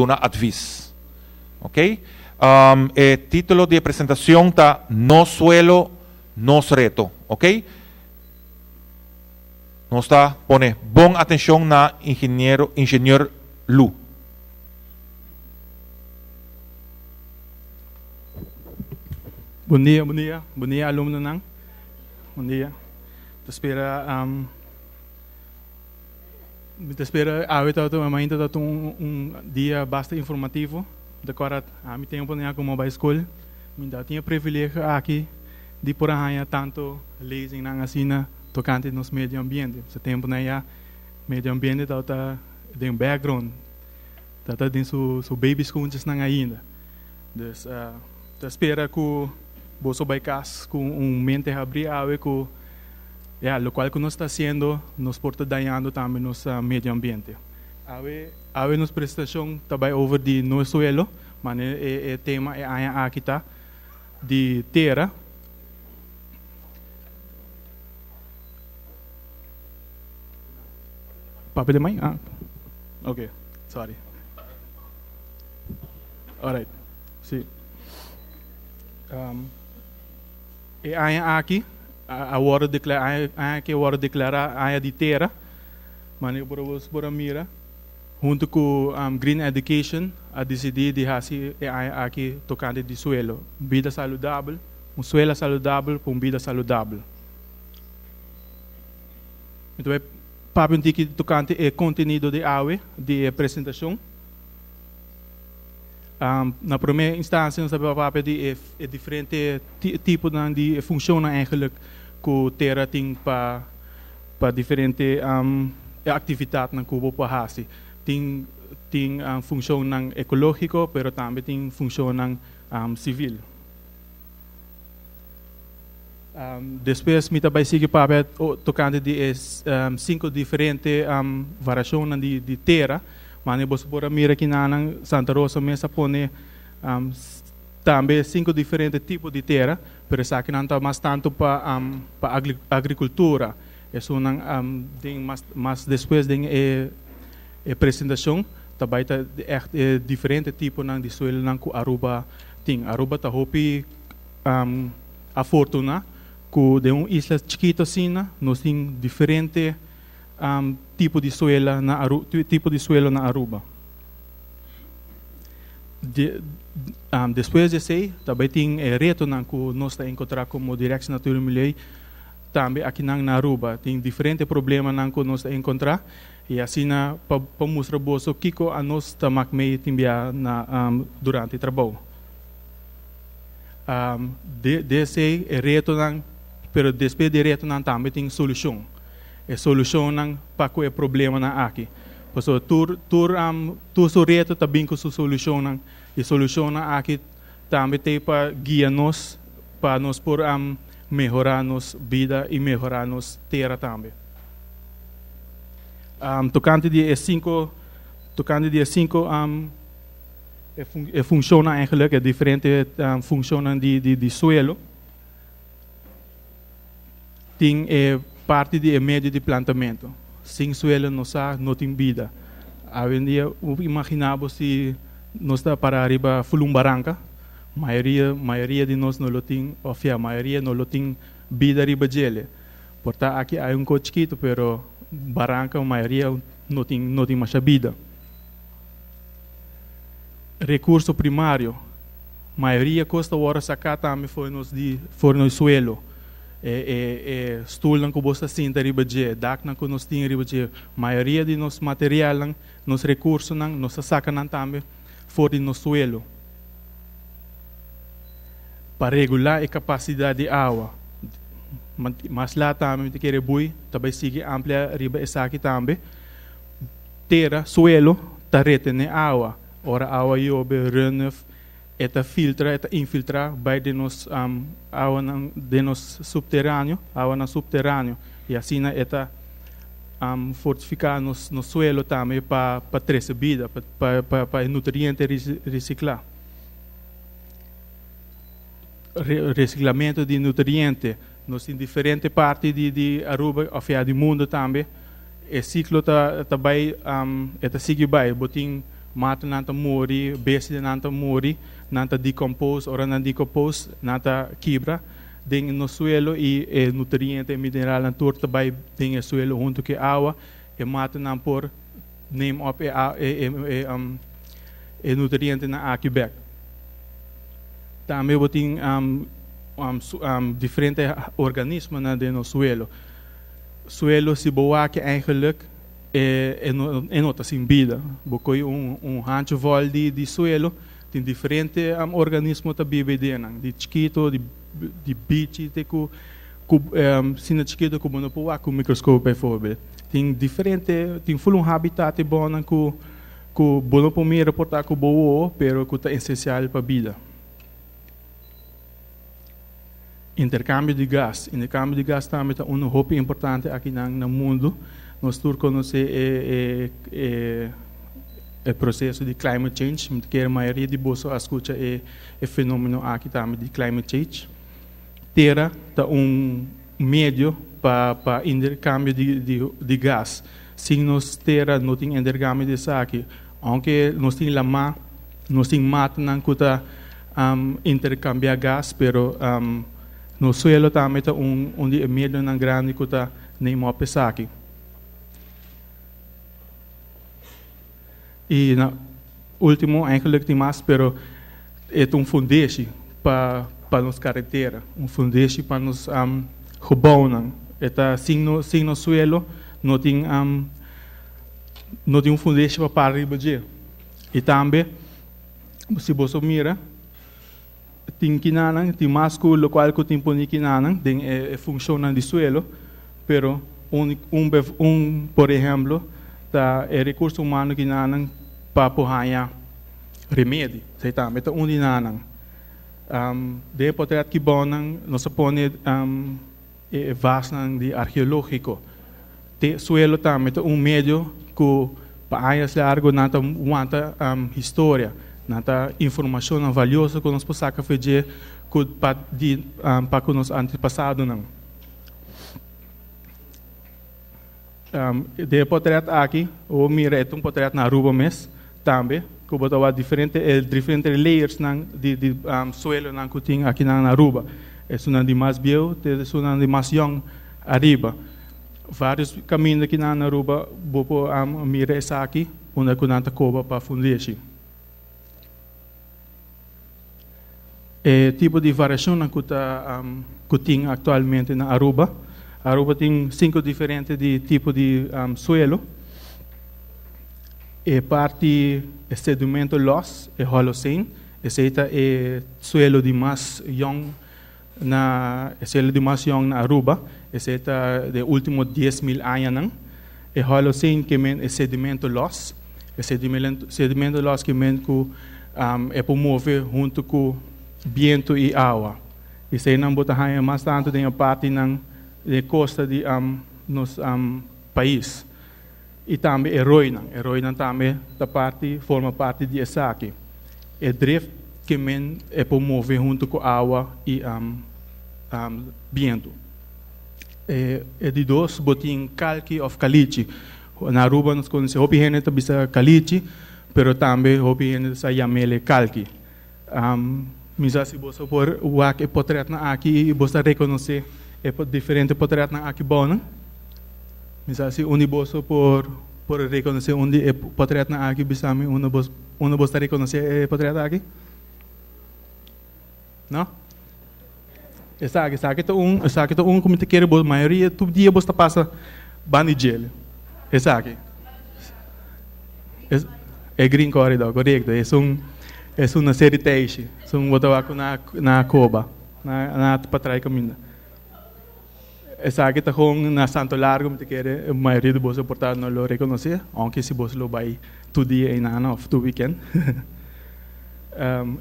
una advis. ¿Ok? El título de presentación está No suelo, nos reto. ¿Ok? Nos está, pone, bon atención na ingeniero Lu. Bom dia alumno nang. Bom dia. Te espera ainda um dia bastante informativo. De qual a mim tempo na como vai escola, ainda tinha privilégio aqui de por arranhar tanto leis em Nangasina tocante nos meio ambiente. Esse tempo na meio ambiente tá de um background, tá de su baby schoons nang ainda. Dus te espera que você vai cas com mente abrir ave com lo qual que nós está sendo nos porta dañando também nosso meio ambiente. Ave nos prestação também over de no suelo, mas o tema é aqui tá de terra. Papel de mãe? Ok, sorry. Alright, sim. Aqui a hora declarar a de terra, mas eu por mira junto com Green Education a decidir de fazer aqui tocante de suelo, vida saudável, suelo saudável com vida saudável. Então papo que tocante é conteúdo de AWE de apresentação. Na primeira instância, nós sabemos que é diferente tipo de funciona eigenlijk que terra tem para diferente atividade na cubo para fazer. Tem função ecológico, mas também tem função civil. Depois, me também sigue para tocante de 5 diferentes variações de terra. Mas você pode mirar aqui na Santa Rosa mesmo pone também 5 diferentes tipos de terra, mas aqui não está mais tanto para agricultura. Isso não mas depois da apresentação também está diferente tipo de suelo que Aruba tem. Aruba está hopi a fortuna que de uma isla chiquita assim, nós temos diferente tipo de suelo na Aruba. Depois de isso, também tem reto que nós estamos encontrando como Direção Natural e Meio, também aqui na Aruba. Tem diferentes problemas que nós estamos encontrando, e assim, para mostrar o que nós estamos durante o trabalho. Desse reto, mas depois de reto, também tem solução. A solução para o problema aqui. Porque tu seu reto também com sua solução. E solução aqui também tem para guiar-nos, para nós por melhorar nossa vida e melhorar nossa terra também. Tocante de 5 funciona eigenlijk, é diferente funciona de suelo. Tem parte de meio de plantamento. Sem suelo não tem vida. Hoje em dia, imaginamos se nós está para arriba Fulumbaranca, maioria de nós não tem, ou a maioria não tem vida arriba dele. Portanto, aqui há coisa chiquito, pero Barranca, a maioria não tem mais vida. Recurso primário, maioria custa hora sacar também foi no suelo. Stoel que você senta riba de, dak que nós temos riba de, maioria de nos material, nos recursos, nos sacan também fora no suelo. Para regular a capacidade de água, mas lá também te quer bui, também sigue amplia riba essa aqui também. Terra, suelo, tá retene água, ora água iobe, renef, eta filtra, eta infiltra by de nos água de nos subterrâneo, água na subterrâneo, e assim eta fortificar nos suelo também para trazer vida, para nutriente reciclar. Reciclamento de nutriente, nos em diferentes partes de Aruba, ou do mundo também, o ciclo tá vai eta sigue vai, botin mata nanta mori, besi nanta mori, nanta decompose, ora na decompose, nanta quebra, ding no suelo e nutriente mineral na turta by ding e suelo junto que água e mata nan por name op e nutriente na aqui também botin diferente organismen na de no suelo. Suelo se boa que eigenlijk nota sin vida. Bokoi handjevol di suelo, tem diferente organismen que vivem dentro. De chiquito, de bicho, sina chiquito como no pôr com microscópio, bijvoorbeeld. Tem diferente, tem full habitat bom que bom para me reportar que boa, pero que é essencial para a vida. Intercâmbio de gás. Intercâmbio de gás também é uma roupa importante aqui no mundo. Nós todos conhecemos o processo de climate change, que a maioria de vocês escuta o fenômeno aqui também de climate change. Terra é meio para intercâmbio de gás. Se nós terra não tem intercâmbio de aqui, aunque nós temos lama, nós temos mata não cuta intercambiar gás, pero no suelo também é meio não grande cuta nem mo pesaki. E na último, eigenlijk tem mais, pero é fundation para nos carretera, fundation para nos gebouwen. Eta sin no suelo, não tem fundation para arriba de. E também, se você mira, tem kinanang, tem mais que o local que tem poni kinanang, tem funciona de suelo, pero por exemplo, tá recurso humano kinanang para porranha remédio, sei também tá dinanang. De potret que bonang, nós põe vasnang de arqueológico. Te suelo também tá meio que para anos largo nata wanta história, nata informação valiosa que nós possamos fazer para com os antepassados não. De potret aqui, o mira é potret na Aruba mes também, que botawa diferente layers de suelo que tem aqui na Aruba. É uma de mais bio, é uma de mais young arriba. Vários caminhos aqui na Aruba, bopo mira essa aqui, onde que nanta coba para fundar-se. Tipo de variação que tem atualmente na Aruba. Aruba tem 5 diferentes de tipo de suelo. Parte sedimento loss, Holocene. Esse é suelo de mais young na Aruba. Esse é de último 10.000 anos. Holocene que é sedimento loss. Sedimento loss que é promovido junto com vento e água. Esse aí não bota mais tanto de parte de costa de nos país. E também Heroina também forma parte de essa aqui. Drift que é promovido junto com água e vento. De dois botin calque ou caliche. Na Aruba nós conhecemos hopi gente bisa caliche, pero também hopi gente sa yamele calque. Misa se você por o aqui portrait na aqui e você reconhecer diferente portrait na aqui bom. Misa se uniboso por reconhecer onde é portrait na aqui bisame onde você reconhecer portrait aqui. Não? Essa aqui tá como te quer a maioria todo dia você passa bandigel. Essa aqui. É green corridor, correto? É uma série teixe, são botar na coba, na para trás caminho. Essa aqui está com na Santo Largo, me quer a maioria de vocês portar não lo reconhecer, aunque se você lo vai todo dia em ano ou todo weekend.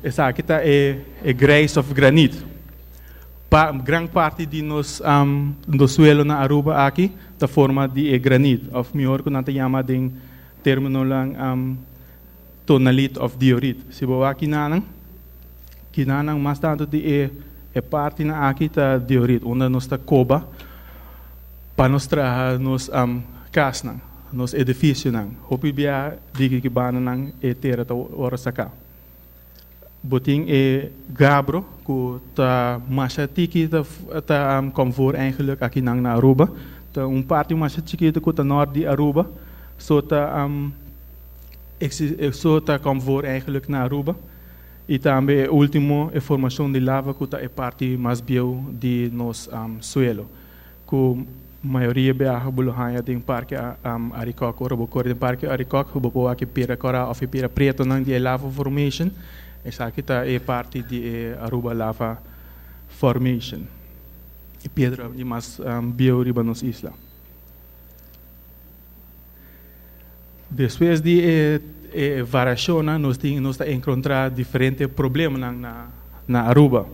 Essa aqui está é Grace of Granite. Grande parte de do suelo na Aruba aqui está forma de granito, of melhor que não te chama de termo lang tonalite of diorite. Se você aqui nanang mais tanto de parte na aqui está diorite, onde nós está coba para nós trazer nos casna. nos edifício nang. Hopi bia digi kibana nang e terra ta ora saka. Boting e Gabro, ku ta masha tiki ta kom voor eigenlijk aki nang na Aruba. Ta party masha tiki ku ta noord di Aruba. So ta kom voor eigenlijk na Aruba. E também último informação de lava ku ta e party mas bio di nos suelo. Ku maioria bea buluhaya ding parque Arikok ora bokor ding parque Arikok hubo aki pira kora of pira preto nang di lava formation. Essa kita é parte de Aruba Lava Formation. E pedra de mais bioriba nos isla. Depois de variação, nós temos encontrar diferentes problemas na Aruba.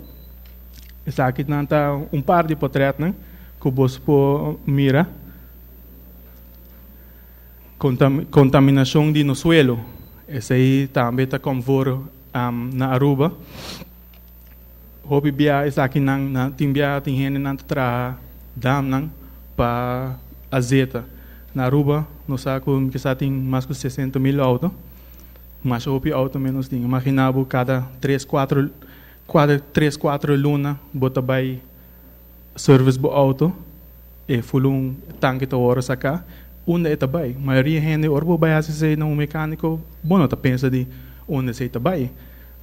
Essa aqui está par de portretos que você pode mirar. Contaminação de no suelo. Essa aí também está com na Aruba. Hopi bia is aqui na timbia tinhene na tra dam nang pa azeta. Na Aruba no saco que sa tem mais que 60,000 auto. Mas hopi auto menos tem. Imaginabo cada 3-4 luna bota by service bo auto e fulung tanque to hora saca. Onde é tabay. Maioria gente orbo by asise na mecânico. Bono ta pensa de onde se tabay.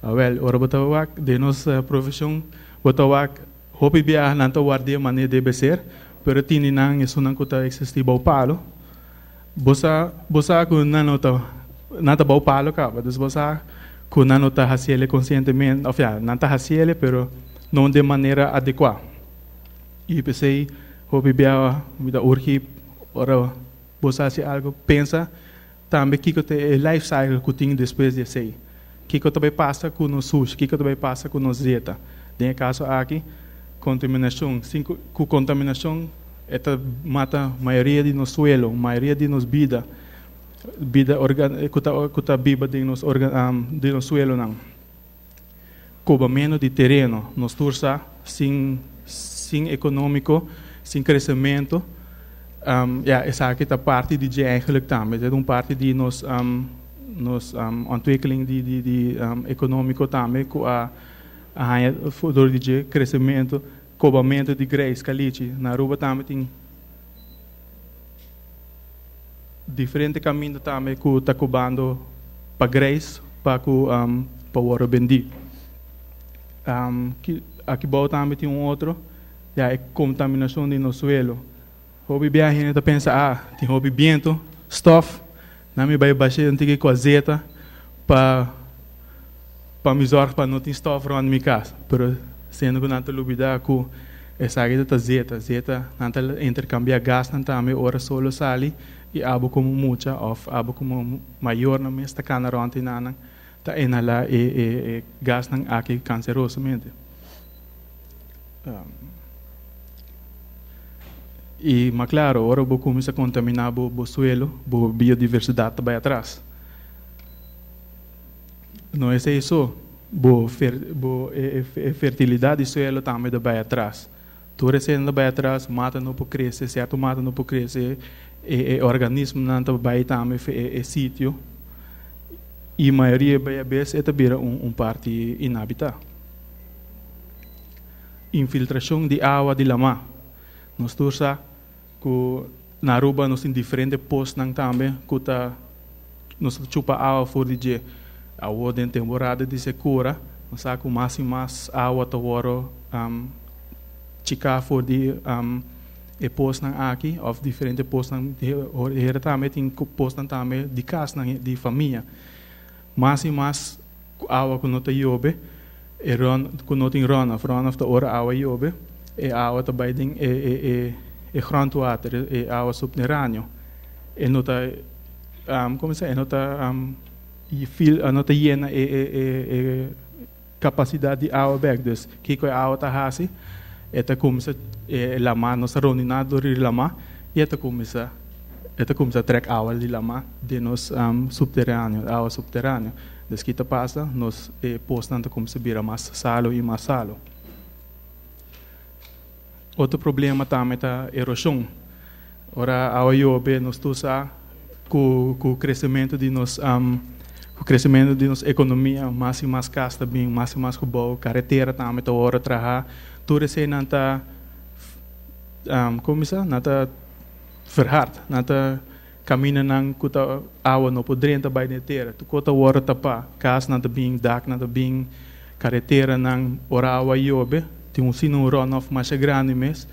Well, ora botawak de nossa profissão botawak hopi bia nanta guardia maneira deve ser, pero tini nang isso não kuta existir bau palo. Bosa ku nanta bau palo ka, mas bosa ku nanota hasiele conscientemente, of ja, nanta hasiele pero não de maneira adequada. E pensei hopi bia me da urgi ora bosa se algo pensa também que te life cycle que tem depois de sei. Que também passa com o sushi, que também passa com o zeta. Tem caso aqui, contaminação. Com contaminação, esta mata a maioria de nos suelo, a maioria de nos vida que biba de nos suelo não. Cobamento de terreno, nos tursa sem econômico, sem crescimento. Essa aqui é parte de eigenlijk também, é parte de nos ontwikkeling die econômico também com a futuro de crescimento, cobamento de grãos, caliche. Na Aruba também tem diferente caminho também que está cobando para grãos, para o vender. Aqui bom também tem outro, é contaminação de no suelo. Hobby bem a gente pensa, tem hobby vento, stuff. Na minha baixei antiga com a zeta para me zorgar para não ter estofo na minha casa. Pero sendo que não te lubida com essa área da zeta não te intercambiar gás não também hora solo sali e abo como mucha of abo como maior na minha cana ronte nana tá enala e gás não aqui cancerosamente. E, mas claro, agora vou começar a contaminar o suelo, a biodiversidade vai atrás. Não é isso, a fertilidade do suelo também vai atrás. Tudo isso vai atrás, mata não pode crescer, certo mata não pode crescer, o organismo não vai também é sítio. E a maioria vezes é também parte inabitado. Infiltração de água de lama. Nós tursa que na Aruba nós tem diferentes postos nang também que nós chupa água fora de água de temporada de secura nós saco mais e mais água taworo chica fora de posto nang aqui of diferentes postos nang here também tem postos nang também de casa nang de família mais e mais água que não tem yobe e ron que não tem runoff da hora água yobe e água também tem grondwater e água subterrânea e não tá como se não tá não tá llena capacidade de água bag dus que a água tá hasi eta começa lama nos roninado de lama e eta começa trek água de lama de nos subterrâneo água subterrânea dus que passa nos postando como se vira mais salo e mais salo. Outro problema também é a erosão. Ora, a OIOB nos tusa com o crescimento de nos o crescimento de nossa economia, mais e mais casa bem, mais e mais bom, carretera também tá hora trabalhar, tudo isso não tá como isso, não tá verhard, não tá caminha não kuta água não poderia tá bem na terra, tu kuta hora tapa, casa não tá bem, dak não tá bem, carretera não hora água iobe, tem sino runoff mais grande mesmo.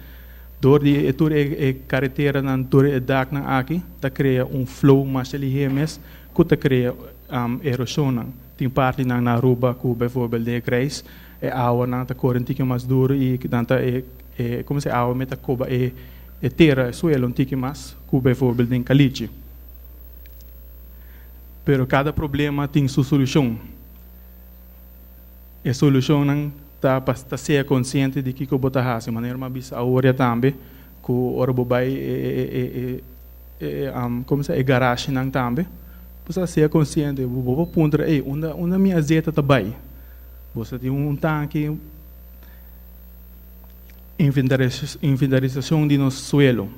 Door die toer carretera nan toer dak nan aqui, tá cria flow mais ali mes, que tá cria erosão. Tem parte nan na Aruba, que bijvoorbeeld de grijs, água nan tá corrente mais duro e dan tá como se água meta coba terra suelo um tique mais, que bijvoorbeeld em Caliche. Pero cada problema tem sua solução. A solução não tá ser consciente de que botar raça, maneira uma bisa a hora também, que o orbo vai como se é garagem não também, você ser consciente, vou ponto onde minha zeta tá bem, você tem tanque inventarização de nosso suelo,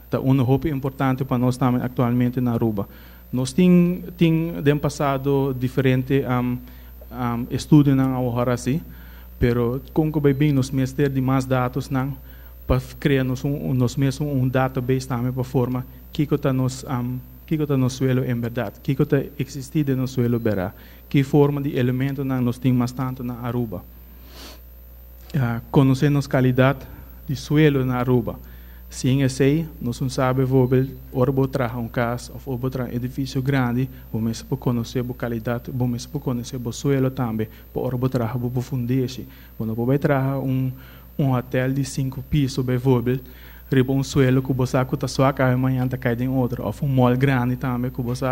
tá roupa importante para nós também atualmente na Aruba. Nós tem de passado diferente estudo na hora assim. Pero com que bem nos mestre de mais dados não para criar nos database também para forma que está no suelo em verdade, que está existindo no suelo berá, que forma de elemento não nos tem mais tanto na Aruba. Conhecer nos qualidade de suelo na Aruba. Sim, sei, nós não sabe orbo traga casa ou orbo traga edifício grande, vamos por conhecer a qualidade, vamos por conhecer o suelo também, por orbo traga o fundeixe. Quando você traga hotel de 5 pisos, bijvoorbeeld, riba suelo que você está só cá amanhã tá caindo em outro, ou mall grande também que você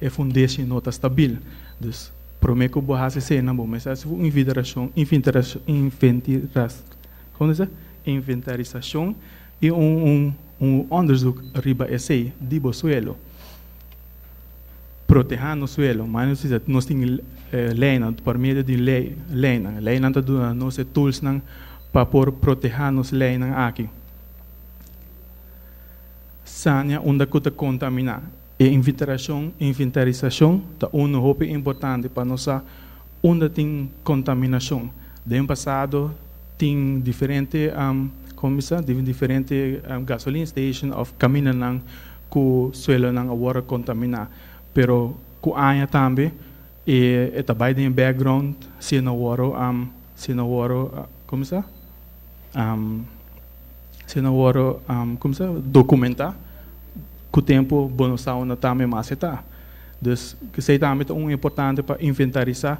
é fundeixe não está estável. Dus prometo que você se cena, mas essa inventarização e onderzoek riba esse de suelo. Proteger no suelo, mas nós temos leina por meio de leina. Leina tá dando nós tools nang para proteger nos leina aqui. Sanya onde que contaminar. E inventarização tá roupa importante para nós onde tem contaminação. No passado tem diferente como isso, diferente gasoline station of caminho nang ku suelo nang agora contaminar, pero ku anya também e também em background se não waro como isso, se não waro como isso documentar ku tempo bonosaw na também mais está, dus que sei também importante para inventarizar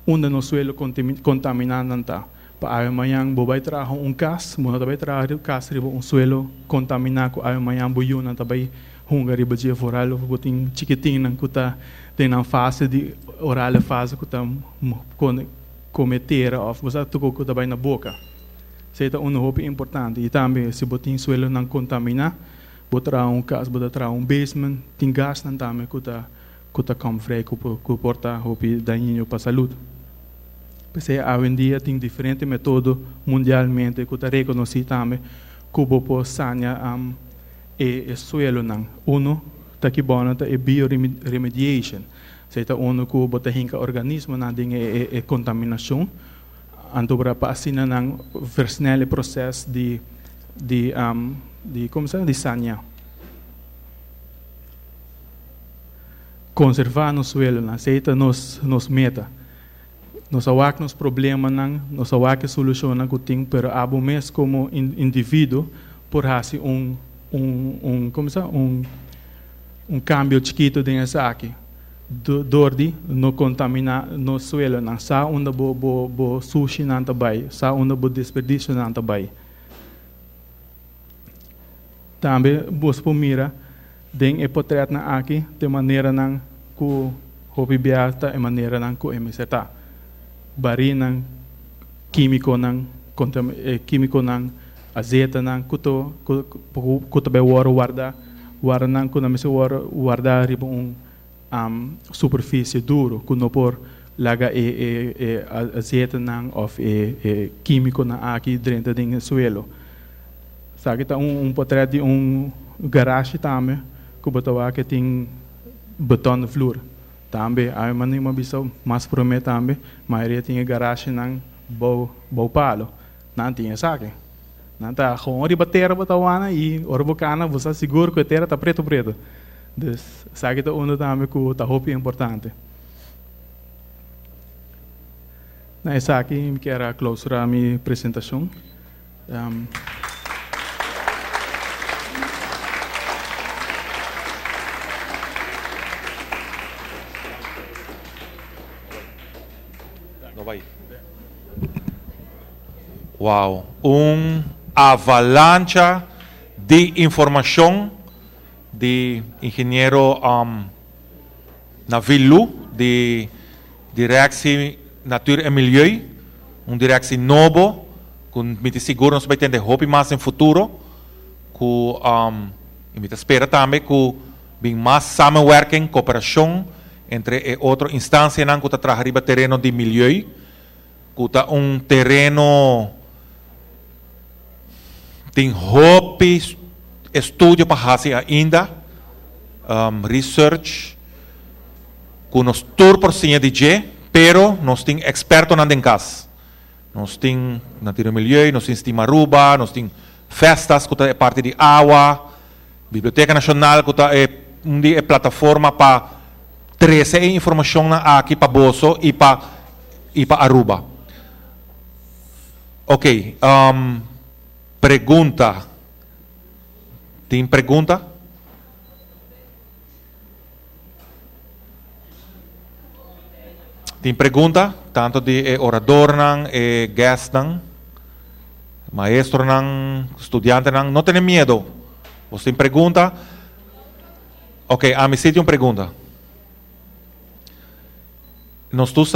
onde no suelo contaminado não está. Para amanhã vai trazer caso, mas também trazer caso riba suelo contaminado, amanhã buiu não também hunga riba dia foral, botin chiquitinho não cuta tem na fase de oral fase cuta cometer of você tocou cuta bem na boca. Seita roupa importante e também se botin suelo não contaminar, botar caso, botar basement, tem gás não também cuta come frei que porta roupa daninho para saúde. Porque hoje em dia tem diferentes métodos mundialmente que está reconhecido também que pode sanar o suelo. Está aqui bom, é bioremediation. Seita que bota hinka organismo na dinge contaminação. Anto para passar nang versnelle processo de como se de sanar. Conservar no suelo, na seita nos meta. Nós awak nos problema nang, nós awak solução nang kuting, pero abo mes como indivíduo por hasi como se cambio chiquito dentro aqui. Dordi no contaminar no suelo nang sa onde bo sushi nang tabay, sa onde bo desperdício nang tabay. Também vos pomira den e potret na aqui de maneira nang ku hobi beata e maneira nang ku emiseta. Bari ng químico ng azeite ng kuto be guarda ng kunamisi guarda riba superfície duro kuno por laga azeite ng of químico na aqui dentro do suelo. Sabe tá portrait de garagem também que botawa que tem beton vloer. Também, a maneira uma bisa mais promete também, maioria tinha garagem nang bau palo, não tinha saque. Não tá com ori batera batawana e orbocana você seguro que a terra tá preto. Dus saque tá onde também que tá roupa importante. Na essa aqui me quero clausurar a minha apresentação. Wow, avalanche de informação de engenheiro Navilu, de direção Natuur en Milieu, direção novo, com me seguro nós vai ter hope mais em futuro, com me espera também com bem mais samenwerking, cooperação entre outra instância que está trabalhando terreno de milieu, que está terreno tem hope estudo para fazer ainda, research, com nos tour por cima de G, pero nós temos expertos na casa. Nós temos na tiro milieu, nós temos Timaruba, nós temos festas que é parte de água, Biblioteca Nacional que é plataforma para trazer informação aqui para Boso e para Aruba. Ok, pergunta. Tem pergunta? Tem pergunta? Tanto de orador, guest, maestro, estudiante, não tenha medo. Você tem pergunta? Ok, a mim tem uma pergunta. Nós estamos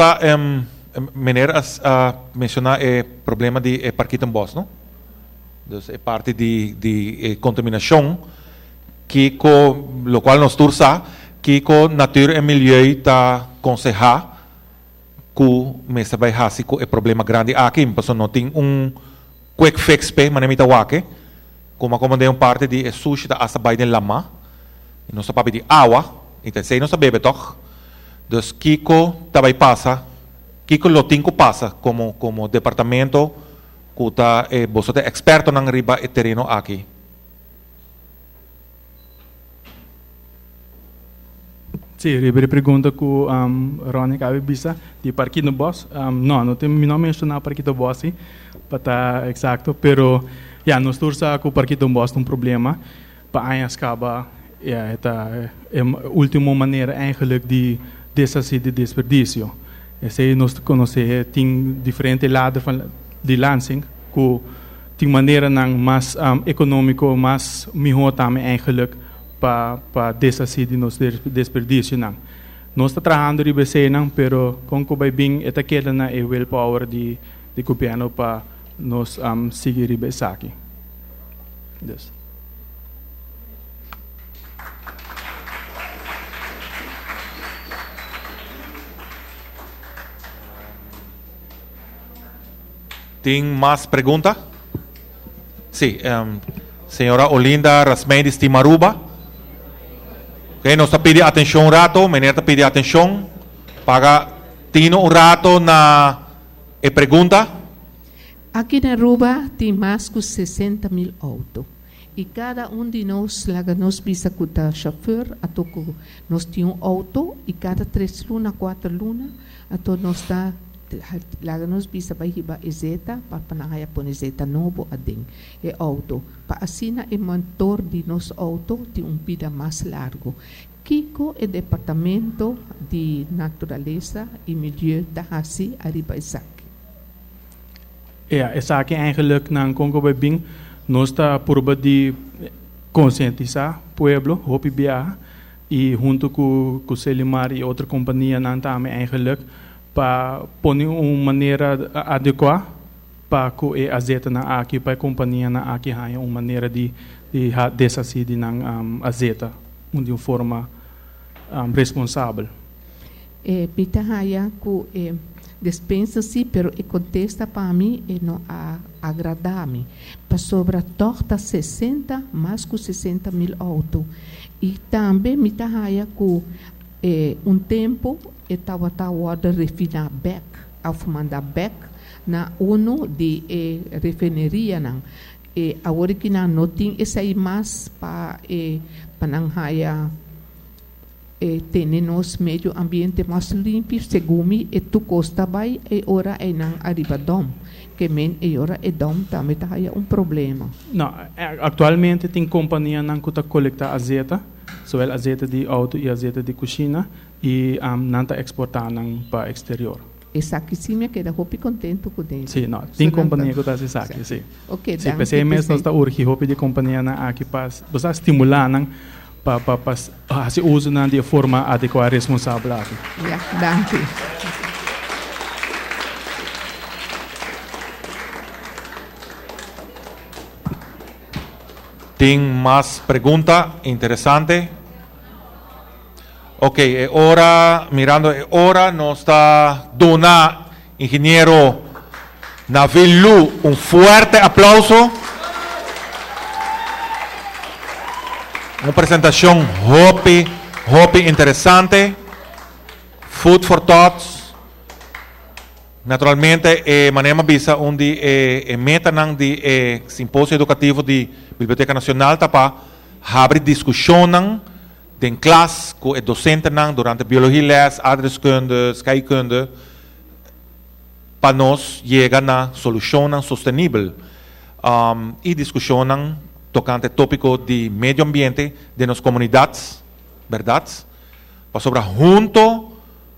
a mencionar o problema de parquita em Boston, não? Então, é parte de contaminação, que o qual nós estamos que a Natuur en Milieu está aconselhando que mesa vai fazer o problema grande aqui, porque não tem quick fix para manemita wake, como acomodei parte de sushi da asa by de lama, não só para de água, então sei não sabe toch, então Kiko também passa, Kiko lo tem que passa como departamento que está você é experto na riba e terreno aqui. Sim, ribe pergunta que Ronnie cabe bisa de Parquito Boss. Não tem não mencionar Parquito Boss, para estar exato, pero nós torça que o Parquito Boss tem problema, para aí acaba é a última maneira eigenlijk dessa de desperdício. Esse nós conhece tem diferentes lados de Lansing, que tem maneira mais econômico, mais melhor também eigenlijk para desasir de nos desperdício não. Nós está trabalhando de BC não, pero com que vai bem etaqueta na willpower de governo para nos seguir BC aqui. Yes. Tem mais pergunta? Sim, senhora Olinda Rasmendes Timaruba. Ok, nós está pedindo atenção um rato, menina está pedindo atenção. Para tino um rato na pergunta. Aqui na Aruba tem mais de 60.000 autos. E cada de nós, nós bisa com o chauffeur, nós temos um auto, e cada 3 lunas, 4 lunas, nós está nós bisa para hiba ezeta, para panahaya pon ezeta novo ading. E auto, para assina o motor de nosso auto, tem vida mais largo. Kiko é departamento de natureza e milieu da Hasi arriba Isaac. Essa aqui eigenlijk na Congo Bebing, nós está por de conscientizar o pueblo, hopi bia, e junto com o Selimar e outra companhia não também eigenlijk para pôr uma maneira adequada para que a azeta na aqui para a companhia na aqui haja uma maneira de desasir na azeta de uma forma responsável. Pita haja que Despensa sim, pero e contesta para mim e não agrada-me. Para sobra torta 60, mais que 60 mil autos. E também me tahaia com tempo e estava a refinar back, ao mandar back na ONU de refineria não. E agora que não tem essa aí mais para não haia ter nos meio ambiente mais limpo, segundo e tu costa vai e ora é não arriba dom, que men e ora é dom também tá aí problema. Não, atualmente tem companhia que está coletando azeite, zowel azeite de auto e azeite de cozinha, e não está exportando para o exterior. Essa aqui sim me queda hopi contento com ele. Sim, não, tem companhia que está se aqui, sim. Ok, sim, mas mesmo está urge hopi de companhia na aqui para estimular para se uso de forma adequada e responsável aqui. Ja, danke. Tem mais pergunta interessante? Ok, ahora mirando, ahora nos está dando ingeniero Nabil Lu un fuerte aplauso. Una presentación hopi interesante. Food for thoughts. Naturalmente, manema visa onde meta nang di simposio educativo di Biblioteca Nacional tapa abrir discussão den klas com o docente nang durante biologia-les, adreskunde, scheikunde, para nós chegar na solução sustentável e discussão tocante tópico de meio ambiente de nas comunidades, verdade? Para sobre junto,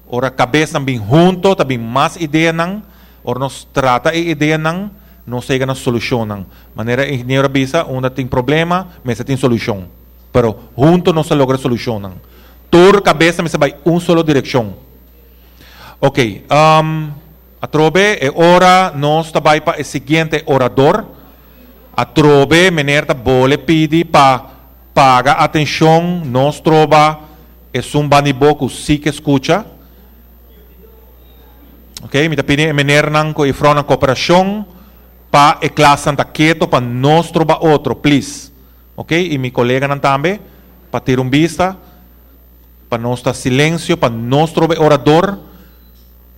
ora cabeça também junto, também mais ideia nang, ora nos trata e ideia nang, não chega na solução nang. Maneira engenheiro bisa, onde tem problema, mas tem solução. Pero junto não se logra solução nang. Toda cabeça mas vai solo direção. Ok, a trobe é hora nós trabalhamos para o seguinte orador. A trobe meneer bole pidi para paga atenção, nós troba é banibo que sí que escucha. Ok, me pedi meneer nang ko ifrão na cooperação para a classe anda quieto para nós troba outro, please. Ok, e meu colega nang também para ter vista, para nós estar silêncio, para nós troba orador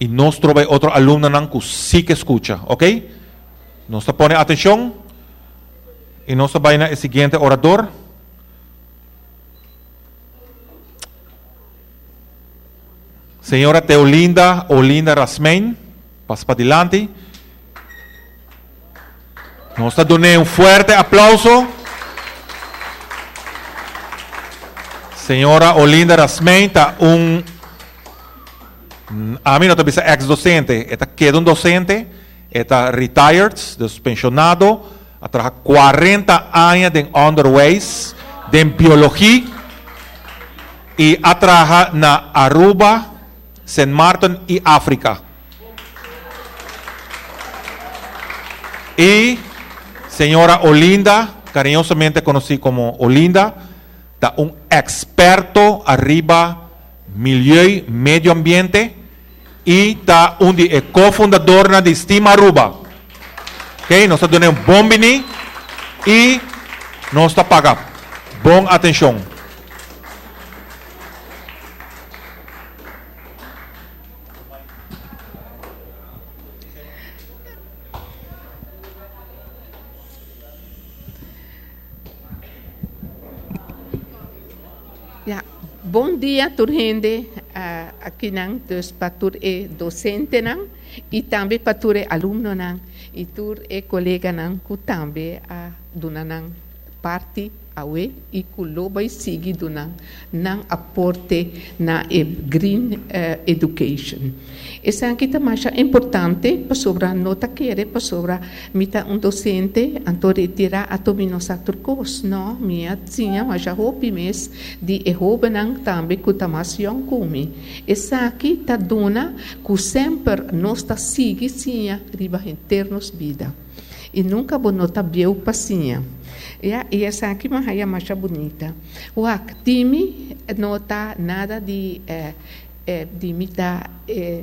e nós troba outro aluno nang que sí que escucha. Ok, nós está pone atenção. E nós vai na seguinte orador. Senhora Teolinda Olinda Rasmein, passa para adiante. Nós está dando forte aplauso. Senhora Olinda Rasmein está a mim não está ex-docente, está queda docente, está retired, pensionado. A trabalhar 40 anos de underways, de biologia, e a trabalhar na Aruba, St. Martin e África. E senhora Olinda, carinhosamente conhecida como Olinda, está experto arriba meio ambiente e está cofundadora de Steam Aruba. Ok, nós estamos dando bom bini e nós estamos pagando. Bom atenção. Ja, bom dia, turhende. Aqui não, dus para tur é docente não e também para tur é aluno não e tur é colega não que também dona não parte awe e que logo vai seguir dona não aporte na green education. Essa aqui também é importante para sobre nota querer para sobre mita docente anto retirar a tominos turcos não minha tinha mas já hope mes de hope não também que tamação come. Essa aqui tá dona que sempre nós tá seguir tinha riba internos vida e nunca bonota bieu pacinha. E essa aqui é mais bonita. O time não está nada de di mi ta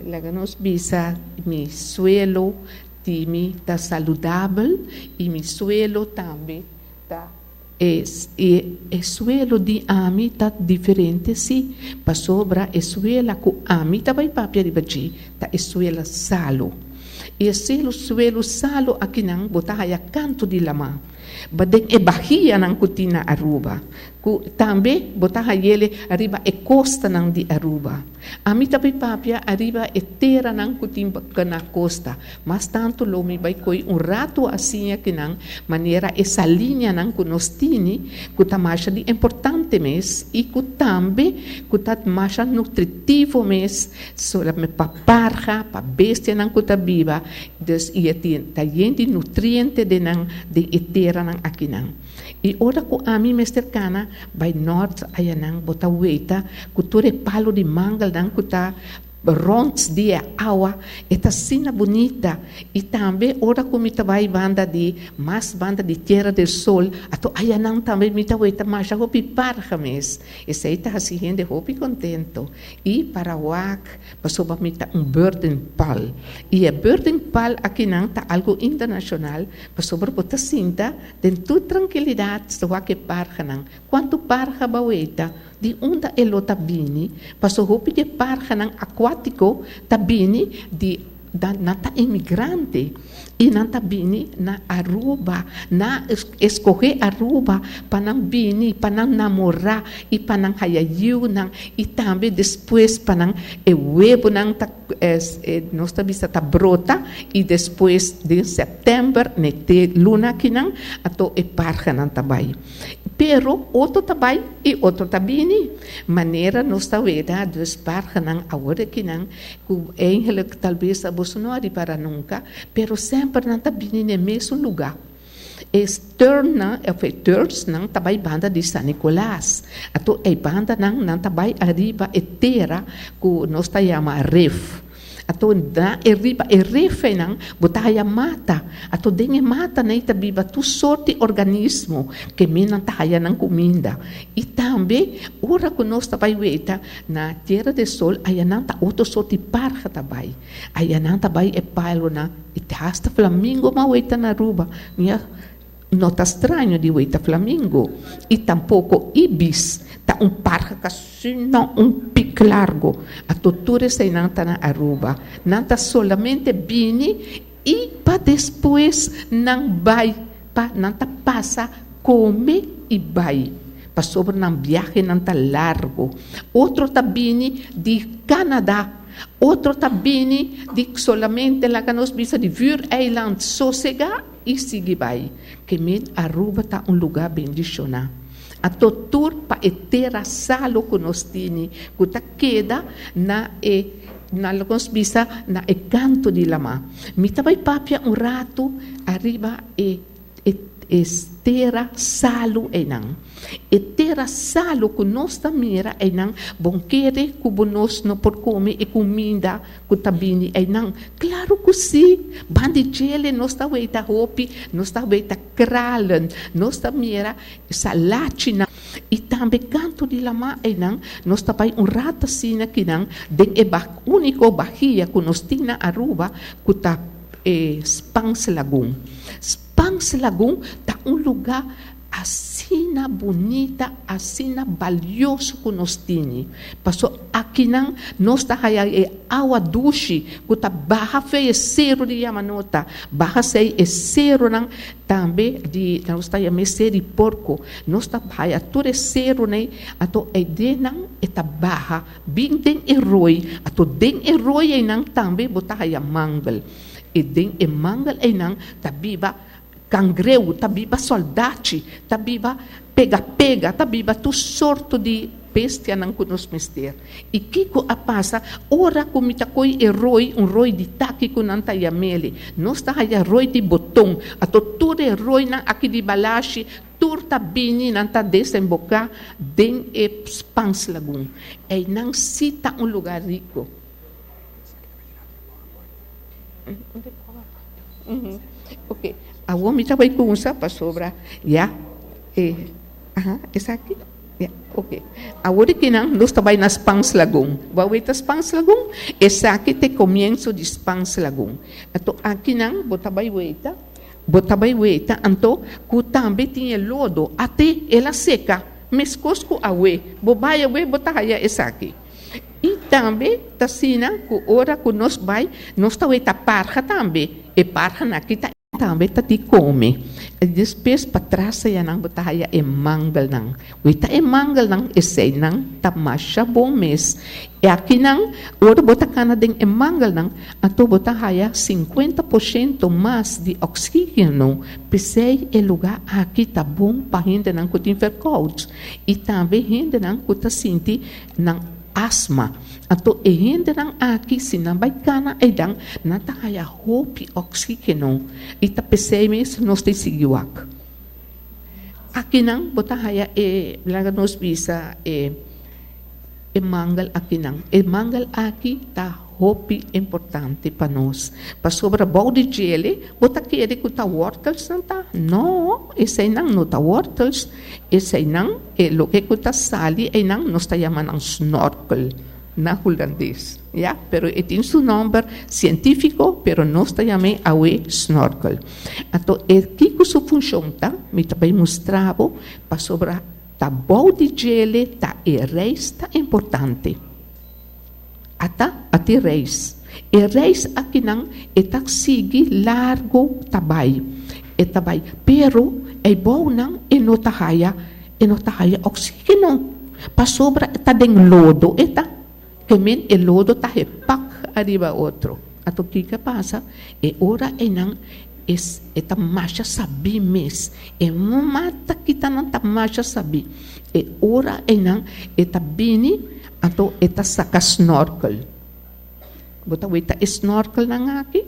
laganos bisa mi suelo di mi ta saludable e mi suelo também ta suelo di ami ta differente si pa sobra suela ku ami ta vai papia di baji ta suela salo e suelo salo akinang botahaya canto di lama badeng bahia nang kutina Aruba ku tambe botahayele arriba costa nang di Aruba ami tapi papia arriba terra nang kutim kana costa mas tanto lomi vai koi rato assim akinang maneira essa linha nang kunostini ku tamasha di importante mes e ku tambe ku tat masha nutritivo mes sola me paparja pa bestia nang kutabiba dus ietin tayenti nutriente de nang de terra nang akinang e ora ku ami mesterkana by north ayanang bota weita kuture palo di mangal dan kuta ronds dia awa eta sina bonita e também ora ku mita vai banda di Terra del Sol ato ayanang também mita weita masha hopi parja mes e seita hasi hende hopi contento e para wak pasoba mita burden pal e burden pal aqui nang ta algo internacional pasoba bota sinta den tu tranquilidade so wak parja nang quanto parja baweita di unda elota bini paso hopi de parja nang aquático tabini di nata imigrante e nata bini na Aruba na escorrer Aruba panang bini panang namorar e panang hayayu nang e também depois panang webo nang nós tabisa ta brota e depois de setembro nete luna kinang ato parja nang tabay pero outro tabay e outro tabini maneira nós taweda dos parja nang agora kinang ku eigenlijk talvez Bolsonaro para nunca, pero sempre não está bem no mesmo lugar. Turns não tabay banda de San Nicolás. Ato banda não tabay arriba terra que nós ta chama ref. Ato na arriba ref não botaya mata. Ato dengue mata na itabiba tu sorte organismo que mina tahaya ng comida. E também ora que nós tabay weita na Terra del Sol ayanang ta outro sorte parja tabay. Ayanang tabay palo na itasta flamingo ma weita na Aruba. Nota estranho de weita flamingo e tampouco ibis tá parja casino pico largo a tortura se nanta na Aruba nanta solamente bini e pa depois não vai pa nanta passa come e vai pa sobre não viaje nanta largo outro tabini de Canadá outro tabini de solamente lá que nós bisa de Vuureiland sossega e sigue vai que men Aruba tá lugar bendicionado a tortura pa terra salo que nós tini que tá queda na nós bisa na canto de lama mita vai papia rato arriba terra salo enang terra salo que nós tamira enang bonquere que nós não por comer e comida que tabini enang claro que sim bandijele nós tá weita hopi nós tá weita kralen nós tamira salatina e também canto de lama enang nós tá pai rata sina kinang den único bahia que nós tina Aruba que tá Spans Lagoon. Spans Lagoon tá lugar assim bonita, assim valioso que nós temos. Passou aqui não, nós tá água duche, que tá barra feia cero de Yamanota, barra sei cero não também de nós tá ser de porco, nós tá barra tudo cero né, ato de não eta barra, bem den eroi, ato den eroi aí não também botar mangal. E den mangal aí não tá biba cangreu, tabiba soldati, tabiba pega, tabiba tu sorto de bestia nang kunos mister. E kiko a passa, ora kumita koi roi de taki kunanta yamele. Nos ta haya roi de botão, a toture roi nang aqui de balashi, turta bini nanta desembocar den Spans Lagoon. E nang cita lugar rico. Ok. A homem trabalha com usa para sobra, já, essa aqui, Yeah, okay. Agora que não, nós também nas Pans Lagoon. Vamos ver as Pans Lagoon? Essa aqui é o começo de Pans Lagoon. Então, aqui não, bota vai ver. Então, que também tinha lodo, até ela seca. Mas cosco a ver, bobai a ver, bota aí essa aqui. E também, tá assim, que hora que nós vai, nós também tá parra também. E parra aqui tá também tá te come. Depois para trás ya nang botaya e mangal nang. Wita e mangal nang esay nang tamasya bom mes. E aqui nang ora botacana ding e mangal nang ato botahaya 50% mais de oxígeno. Pesei e lugar aqui tá bom para gente nang kutin verkout. E também gente nang kuta sinti nang asma. Ato e gente nang aqui sinambay kana e dang natahaya hopi oxígeno. Ita pesei mes nos te sigiwak. Aqui nang botahaya e laga nos bisa e mangal aqui nang. E mangal aqui tá hopi importante para nós. Para sobre bau de gele, bota querer que tá wortels não tá? Não, esse nang não tá wortels. Esse nang e lo que tá sali e nang nos tá chamando snorkel na holandês. Ja, pero tem su nome científico, pero nós tá chamando awe snorkel. Então, aqui que sua função tá, me também mostrava para sobre tá bau de gele, tá e reis tá importante. Até reis. E reis aqui não está sigue largo tabai. E tabai, pero é bom não e não tahaya oxígeno. Para sobra tá den lodo eta. Que men e lodo tá repac arriba outro. Ato que passa? E ora e não eta marcha sabi mes. E mata kita não tá marcha sabi. E ora e não eta bini ato eta saka snorkel. Bota wita snorkel nang aki.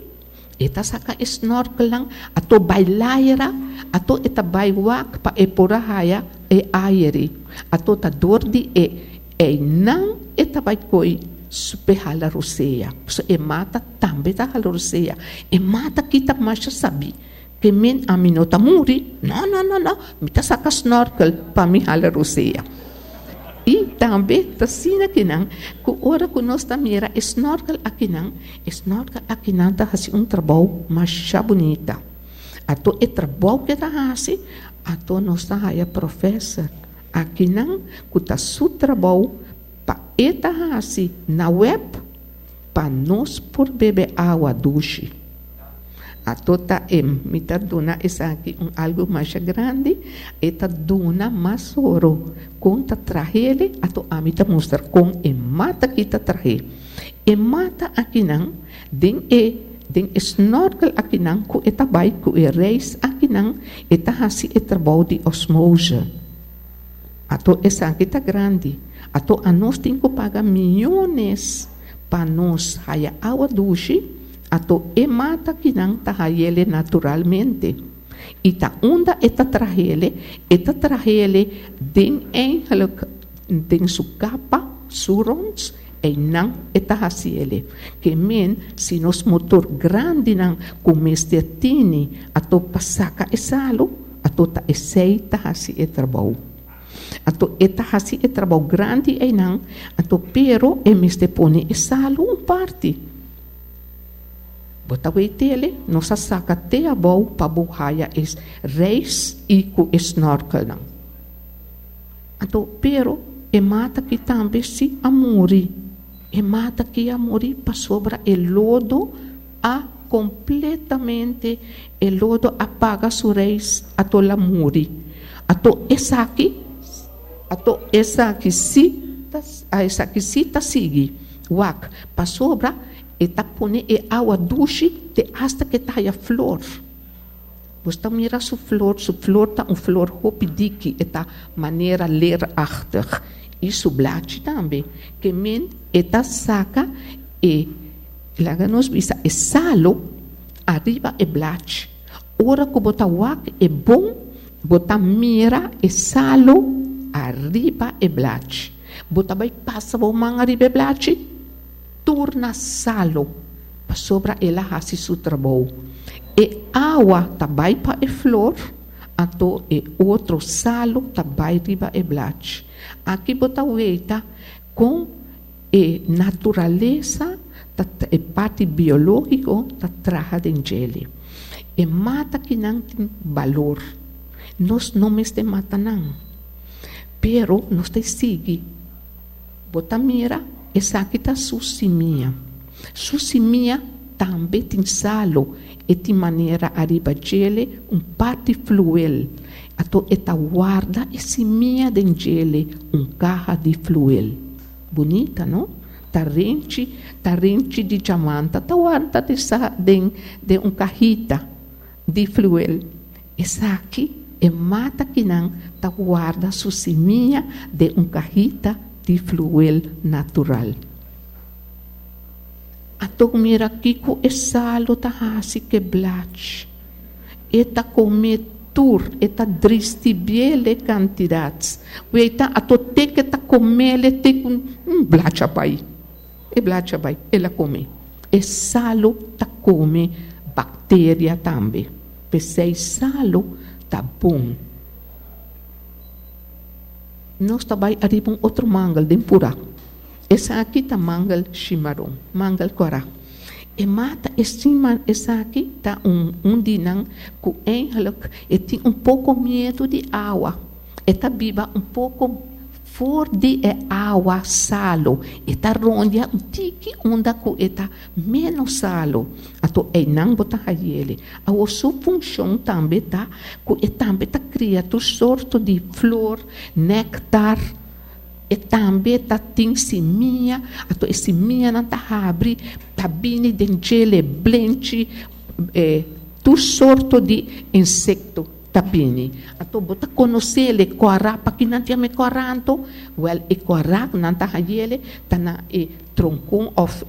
Eta saka snorkel nang ato bailaira, ato eta baiwak pa epurahaya e airi. Ato ta dordi e nang eta baikoi super halaruseia. So e mata tambe ta halaruseia. E mata kita masha sabi. Que men aminota muri. No. Mita saka snorkel pa mi halaruseia. E também tá sina que não, que ora que nós tá mira snorkel aqui não tá assim trabalho mais bonita. Ato é trabalho que tá assim, ato nós tá aí professor aqui não, que tá su trabalho pa eta assim na web pa nós por beber água duche. Ato tá me tá dona essa aqui algo mais grande e tá dona mais ouro com tá trahele ato a me tá mostrar com e mata que tá trahe e mata aqui não den snorkel aqui não com eta bai com e reis aqui não e tá assim e trabalho de osmose ato essa aqui tá grande ato a nós tem que pagar milhões para nós haya água duche ato e mata que não tá ele naturalmente e tá onda eta trahele den su capa surons e não eta hasiele que men se nos motor grande não comeste tini ato pasaka esalo ato ta eseita hasi e trabalho ato eta hasi e trabalho grande e não ato pero e meste pone esalo parte bota tele, nossa saca te a bom para buhaya es reis e com snorkel não. Então, pero e mata que também se amori, e mata que amori para sobra e lodo a completamente e lodo apaga su reis ato la muri. Ato essa aqui si ta sigue, wak para sobra eta pone e água duche te hasta que tá a flor. Você mira su flor tá flor hopidiki eta maneira leerachtig. E su bladje também, que men eta saca e laga nos bisa e salo arriba e bladje. Ora que bota wak e bom, bota mira e salo arriba e bladje. Bota vai passa o man arriba e bladje. Torna salo para sobra ela hasi su trabalho e água tabai para e flor ato e outro salo tabai riba e bladje Aqui bota weita com natureza, a parte biológica da traja de gele. E mata que não tem valor. Nós não de mata não. Pero nós te sigue. Bota mira, essa aqui está susimia. Susimia também tem salo. E de maneira arriba gele, parte fluel. Ato eta guarda e simia de gele, carro de fluel. Bonita, não? Tarrente de diamante, guarda de cajita de fluel. Essa aqui é mata que não guarda susimia de cajita de fluel natural. Ato mira aqui com salo hasi que blach. Eta come tur, eta dristi biele quantidades. Weita ato te que ta comele te com blacha pai. E blacha pai, ela come. E salo ta come bactéria também. Pensei salo tá bom. Nós também arriba outro mangal de pura. Essa aqui tá mangal chimarrão, mangal corá. E mata essa aqui tá dinang que eigenlijk e tem pouco medo de água. E tá biba pouco for de água salo. E tá rondia tiki onda que tá menos salo. Ato não bota ele. A sua função também tá que também tá cria tu sorto de flor, néctar. E também tem seminha, a seminha não abre, tá bem de gele, blenche, tu sorto de insecto tá bem. Então, bota conhecer ele corá, para que não tenha me coranto, e corá não tá ele, tá na tronco of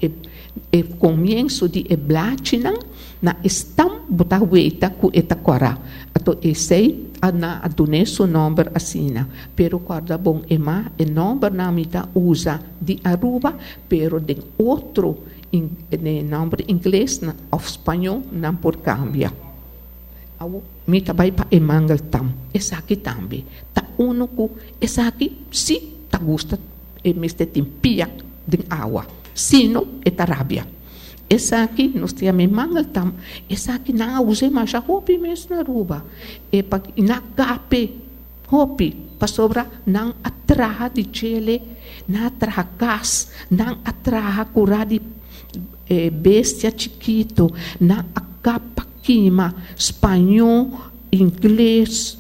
começo de blate na estam bota weita ku eta corá. Então, esse na adonesso número assina, pero guarda bom número na mita usa de Aruba, pero de outro número inglês ou espanhol não por cambia. Mita vai para mangal tam, essa aqui também. Tá único, essa aqui se tá gosta meste tempia de água, sino eta rabia. Essa aqui nós temos mangal tam, essa aqui não usa mais a roupa mesmo na Aruba. E para na cape roupa para sobra não atraha de gele, não atraha gas, não atraha cura de bestia chiquito, não acaba quima, espanhol, inglês,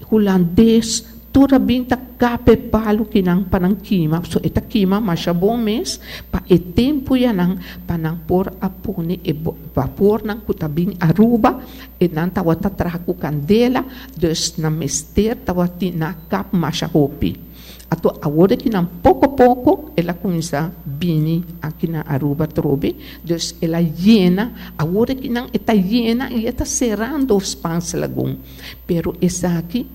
holandês, toda binta cape palo que não panang quima, so eta quima mas bom mês pa e tempo ya nang panang por apone e vapor nang kutabing Aruba e nan tawata traku candela, dus na mester tawati na cap mas hopi. Ato agora que não pouco ela começa bini aqui na Aruba trobe, dus ela llena, agora que não está llena e está cerrando os pans lagoon, pero essa aqui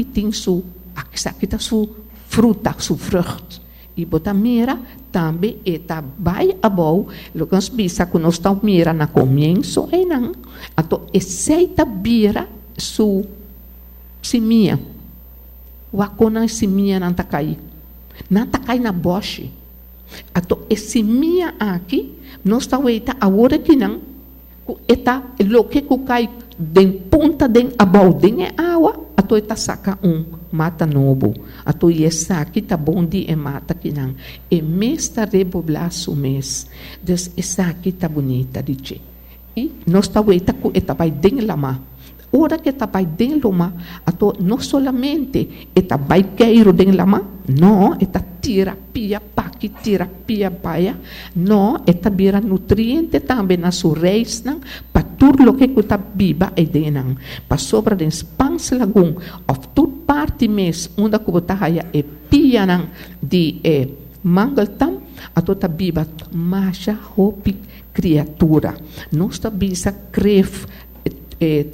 tem essa aqui tá sua fruta, sua fruta. E bota mira também está vai abau, locans bisa que nós estamos mira na começo e não, ato aceita bira su simia. Wakona simia não tá cai na boche. Ato esse minha aqui nós tá weita agora que não eta lo que cai den ponta den abau den água ato eta saca mata novo ato essa aqui tá bom de mata que não e mês tá reboblar su mês des essa aqui tá bonita de che e nós tá weita ku eta vai den lama. Ora que está vai dentro lama, ato não solamente está vai cair dentro lama, não, está terapia paqui terapia paia, não, está vira nutriente também na sua reis não, para tudo o que está biba e denang, para sobra den spans lagoon, of tudo parte mês, onde que está haya e pia não de mangal tam, ato está biba macha hopi criatura, não está bisa cref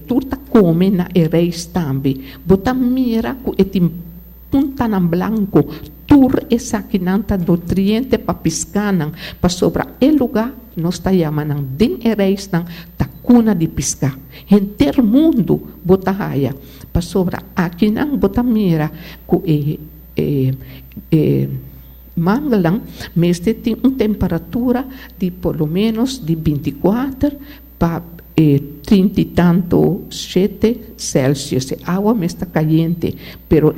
tudo come na reis também. Bota mira com esse punta na branco, tur essa que não tá nutriente para piscar para sobra e lugar nós está chamando den reis ng takuna de pesca. Inteiro mundo bota raia. Para sobra aqui não bota mira com Mangalang, mas tem uma temperatura de pelo menos de 24 para 30 e tanto 7 Celsius. A água está caliente, pero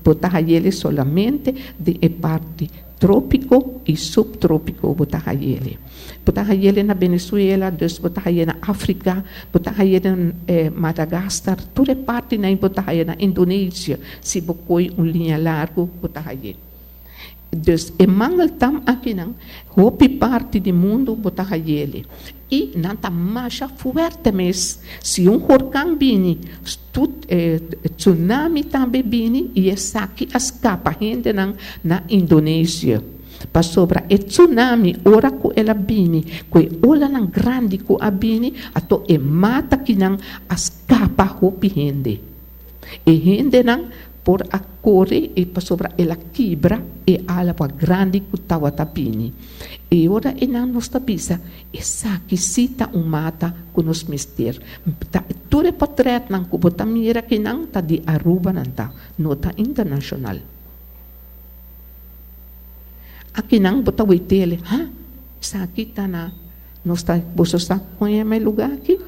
bota ele solamente de parte trópico e subtrópico bota ele. Bota ele na Venezuela, dus bota ele na África, bota ele na Madagascar, toda parte na bota ele na Indonésia, se bocoi linha largo bota ele. Dus e mangal tam aqui não, hopi parte do mundo bota ele. E não tá mais forte mesmo. Se huracão vini, tsunami também vini e essa aqui escapa gente na Indonésia. Para sobra e tsunami ora ko ela vini, ko ola nang grande ko a vini, ato e mata que não escapa hopi gente. E gente não por a corre e para sobra ela quebra e ala para grande que tawa tapini. E ora e não nos tapisa e saque cita mata com nos mister. Tudo portret não que bota mira que não tá de Aruba não tá nota internacional. Aqui não bota o tele, saque tá na nós tá você está conhece lugar aqui?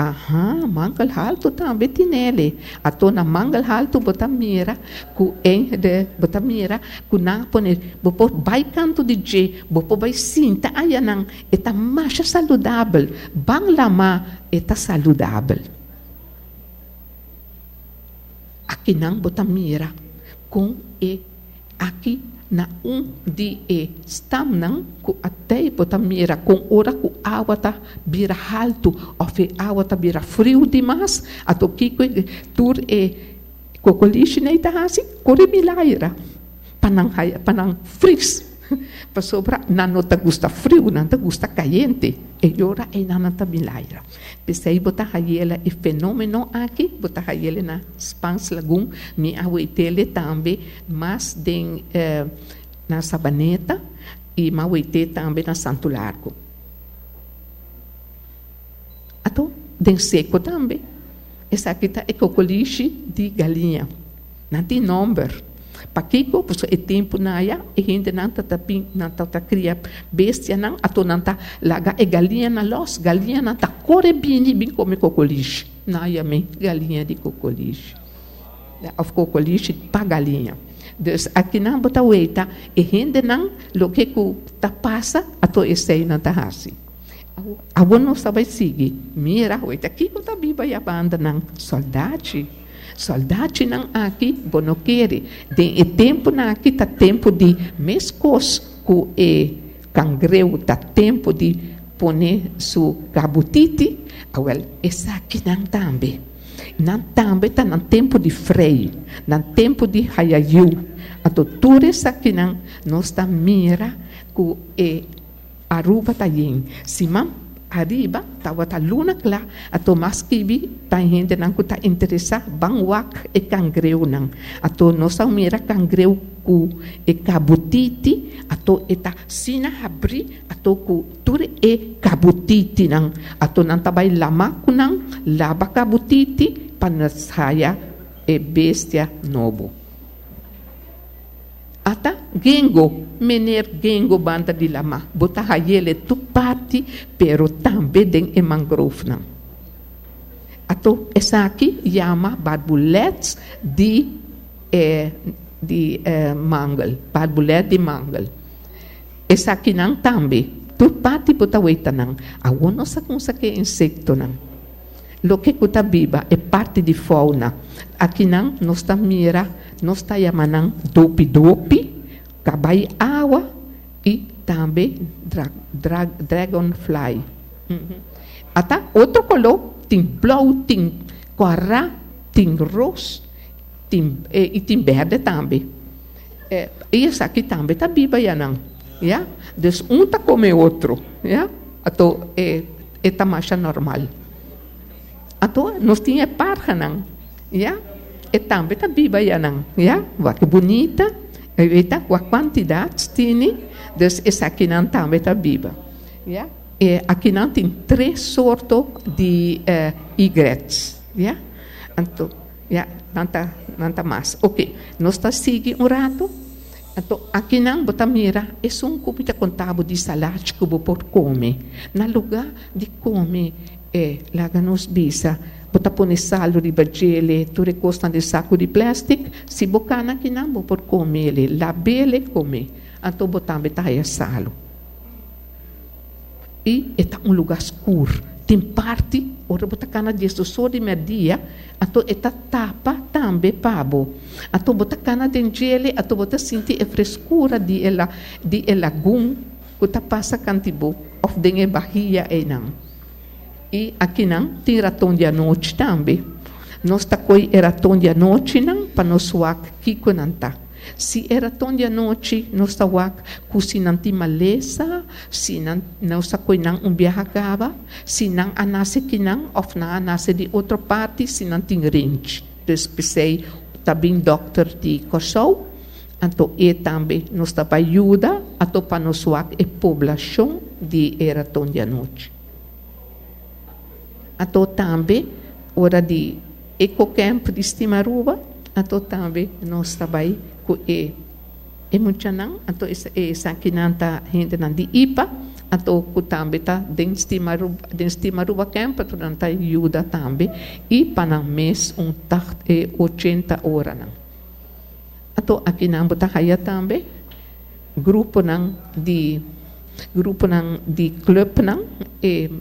Aha, mangal halto também tinele. Ato na mangal halto bota mira, ku de bota mira, ku na pone, bopo vai canto de je, bopo vai sinta ayanang, eta masha saludável, bang lama eta saludável. Aqui não bota mira, com aqui na di stam nang ku até bota mira com ora ku água tá vira alto ou fe água tá vira frio demais ato kiko tur kokoliche nei tá assim corre milaira panang fris para sobra não tá gusta frio não tá gusta caliente e ora não tá milaira pensei bota ela e fenômeno aqui bota ela na Spans Lagoon mi awetele também mas den na Sabaneta e mawete também na Santo Largo ato den seco também essa aqui tá cocoliche de galinha não tem número Pakiko, porque é tempo na ya, e gente não tá cria bestia não, ato não tá laga e galinha na los, galinha não tá corre bem come cocoliche, na ya me galinha de cocoliche, of cocoliche pa galinha. Dus aqui não bota weita, e gente não, lo que tá passa, ato esse não tá assim. A não sabe seguir, mira weita, aqui tá biba ya banda não, soldati não aqui bonoquere tem tempo não aqui tá tempo de mescos com cangreu tá tempo de poner su cabutiti well essa aqui não também tá no tempo de freio no tempo de hayayu a doutora essa aqui não nós tá mira com Aruba tá yin simam arriba tawa ta luna kla ato maskibi ta gente nang ku ta interesa bangwak e cangreu nang ato no sa mira cangreu ku kabutiti ato eta sina habri ato ku ture kabutiti nang ato nang tabay lama ku nang laba kabutiti panasaya bestia nobo ata gengo mener gengo banda di lama bota hayele tu parti pero tambe den mangrove nan ato essa aqui chama barbulets de mangal barbulet de mangal essa aqui nan tambe tu parti bota weita nan awono sa kung sa ke insecto nan lo que kuta biba é parte de fauna aqui não nós tá mira nós tá chamando dopi cabai água e também dragonfly até outro color tem blue tem quará tem rosa e tem verde também e essa aqui também tá biba já não já dus tá come outro já ato tá mais normal ato nós tinha parja não já e também tá biba já não já que bonita e tá com a quantidade tem dus essa aqui não também tá biba já aqui não tem 3 sortos de igrets, yeah? Então, yeah, não mais. Ok, nós está seguindo rato. Então, aqui não, bota mira, é um cupita contábil de salada que você pode comer. Na lugar de comer, lá nos bisa, bota põe salo de bagele, tu recosta de saco de plástico, se bocana aqui não, você pode comer ele, lá bele comer. Então, bota aí salo. E é lugar escuro. Tem parte, ora bota cana disso só de media, então eta tapa também pabo. Então bota cana de gele, então bota sentir a frescura de ela gum, que tá passa cantibo, of de barriga e não. E aqui não tem raton de noite também. Nós tá coi raton de noite não, para nós suak kiko não tá. Se era tão de noite, nós estávamos cozinhando maleza, se não está cozinhando biaha acaba, se não anase que não, ou não anase de outra parte, se não tem range. Então, pensei, também doctor de Kosovo, então, e também nos está ajuda, então, para nós a população de era tão de noite. Então, também, hora de ecocamp de Stimaruba, então, também, nós estamos e muito não, então essa aqui não tá gente não de IPA, então o também tá dentro de Maruba camp, então não tá ajuda também e para mês 80 horas não. Então aqui não bota aí também grupo não de club não e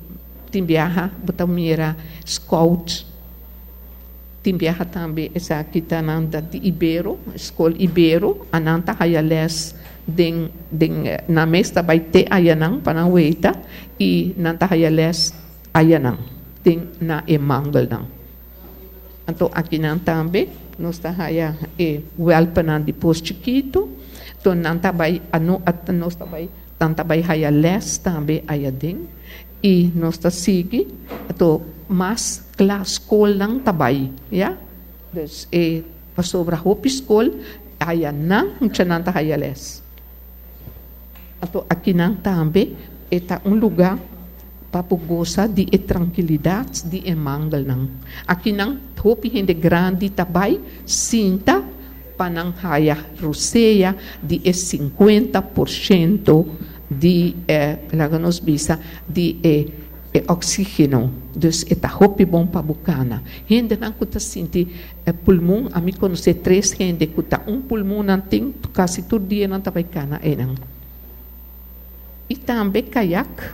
tem viaja bota mira scout. Tem viaja também essa aqui tá nanda de Ibero, escola Ibero, ananta haya les na mesta vai ter ayanang panaweta e nanta haya les ayanang tem na emangal nang. Então aqui não também nós está haya welpanan de post chiquito, então nanta vai nós tá vai tanta vai haya les também ayading e nós está sigue então mas classe school lang tabay, ya? Dus pasobra hopi school aya nang chananta hayales. Ato aqui nang tambe eta lugar para goza de tranquilidade de emangal nang. Aqui nang hopi gente grande tabay sinta panang haya ruseia de 50% de laganos bisa de oxígeno, dus é hopi bom para bucana. Gente não cuta sentir pulmão, a mim conhecer 3 gente cuta pulmão não tem, quase todo dia não tá vai cana não. E também caiaque,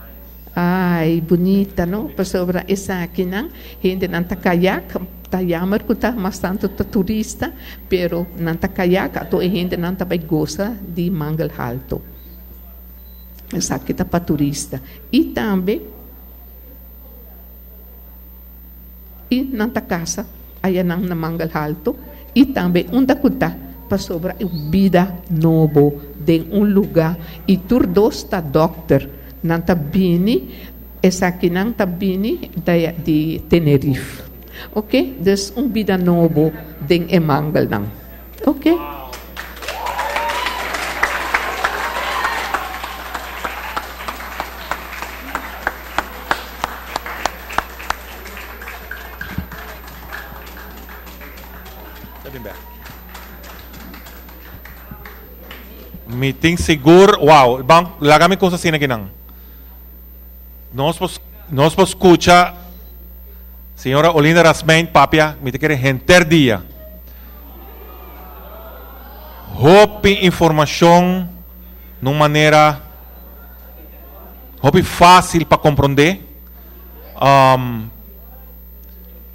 ai bonita não, para sobre essa aqui não, gente não tá caiaque, tá yamar cuta bastante turista, pero não tá caiaque, então a gente não tá vai goza de mangal alto. Essa aqui tá para turista. E também e nanta casa aí nang na mangal alto e também onde kuta para sobra vida novo de lugar e tur dosta doctor nanta bini essa aqui nanta bini de Tenerife, ok? Dus vida novo de mangal nang, ok? Meeting seguro, wow, bang, lagami ko sa sina kinang. Nós pos escucha, senhora Olinda Rasmain, papia, me te quer renter dia. Hope informação, numa maneira, hope fácil para compreender.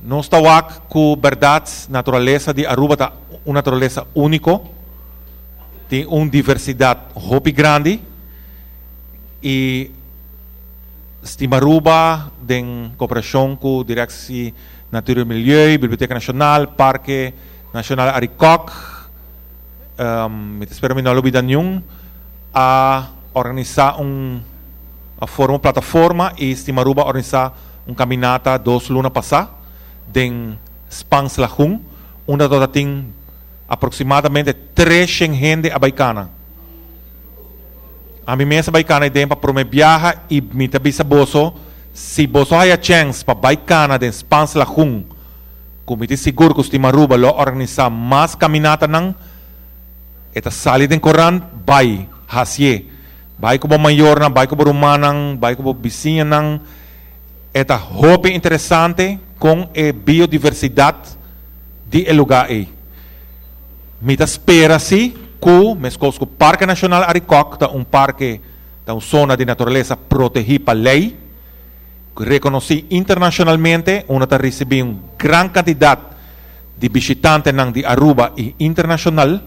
Nós estamos com verdades, natureza de Aruba, tá uma natureza única. Tem uma diversidade muito grande e Stimaruba em cooperação com a Direção Natura e Milieu, Biblioteca Nacional, Parque Nacional Aricoc, espero que não olvidem nenhum, a organizar uma plataforma e Stimaruba organizar caminhata 2 lunas passadas em Spans Lajun, onde toda tem aproximadamente 300 gente abaicana. a mim mesmo vai Canadá para promover viaja e me tabisa boso, se boso haya chance para vai Canadá em Spans la Jung, comite seguro que o Maruba lo organiza mais caminata nang, eta sali den Coran, vai, hasye, vai como maior nang, vai como rumanang, vai como vizinha nang, eta hobby interessante com a biodiversidade de lugar aí. Mita espera-se que o Parque Nacional Aricoc, parque, uma zona de natureza protegida por lei, reconhecido internacionalmente, onde está recebendo grande quantidade de visitantes de Aruba e internacional,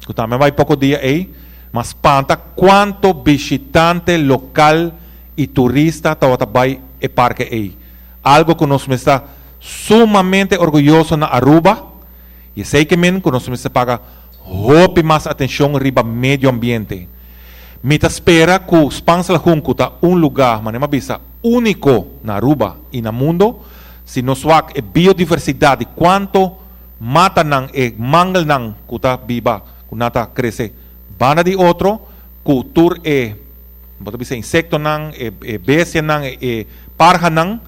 que também vai pouco dia aí, mas panta quanto visitante local e turista está vai e parque aí. Algo que nós está sumamente orgulhoso na Aruba, e sei que nós se paga hope mais atenção riba meio ambiente. Me espera que o Spansla Junco está lugar, manema bisa, único na Aruba e no mundo, se nós vamos a biodiversidade, quanto mata nang e mangal nang que está viva, que nata cresce, bana de outro, cultura e, bota bisa, insecto nang, e bestia nang, e parja nang,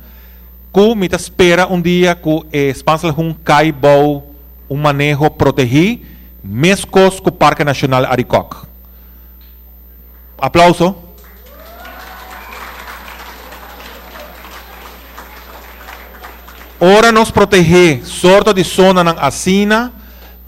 que me espera dia que o Spansla Junco cai bom manejo protegido, mesmo com o Parque Nacional Aricoc. Aplauso. Ora nos proteger sorte de zona nang asina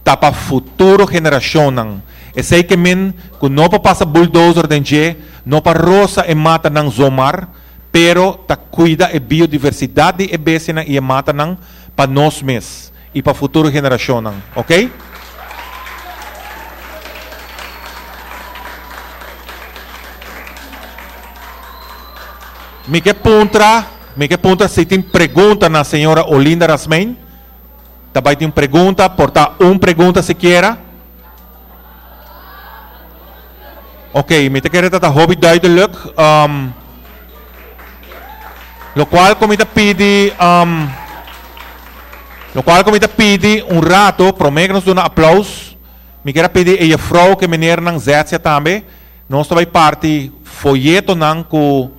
para futuro geração nang. E sei que não para passar bulldozer dentro, não para roça e mata nang zomar, pero ta cuida a biodiversidade e besina e mata nang para nós mesmos e para futuro geração nang, ok? Me que punta se tem pergunta na senhora Olinda Rasmein. Também tem pergunta, portar pergunta se queira. Ok, me te querer dat hobby duidelijk. Lo qual como te pidi, rato, prometo nos dar aplauso. Me quero pedir a vrouw que meneer nang zetsia também. Nós também parte folheto nang com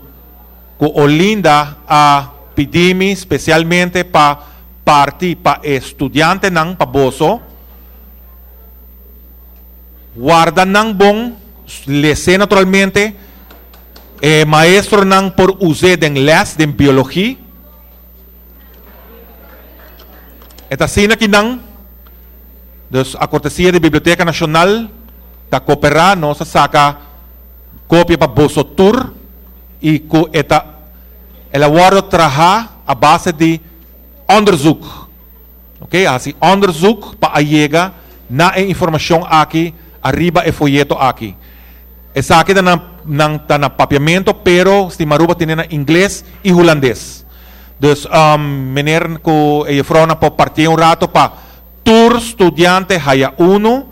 Olinda a pedir-me especialmente para partir para estudante nang paboso. Guarda nang bom, lese naturalmente. Maestro nang por usar den les de biologia. Esta cena aqui nang, dus a cortesia da Biblioteca Nacional, da cooperar, nós saca cópia para boso tour e com esta elaborado trabalho a base de onderzoek. Ok, assim onderzoek para chegar na informação aqui, arriba e folheto aqui. Essa aqui está na papiamento, pero se Maruba tem na inglês e holandês. Dus meneer ko e vrouw na po partir rato para tour estudiante haya uno.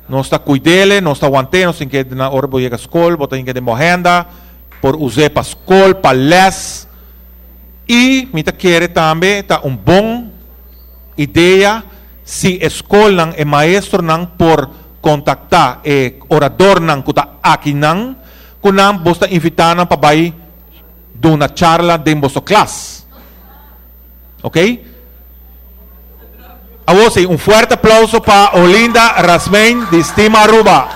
Nós está cuidele, nós está aguante, nós tem que na hora de chegar à escola, botar que de morrenda, por usar para escola, para les. E me quer também tá bom ideia se escola nang e maestro nang por contactar e orador nang kuta aqui nang kunang bosta invitana para vai de uma charla de vossa classe. Ok? A você, forte aplauso para Olinda Rasmein de Estima Aruba.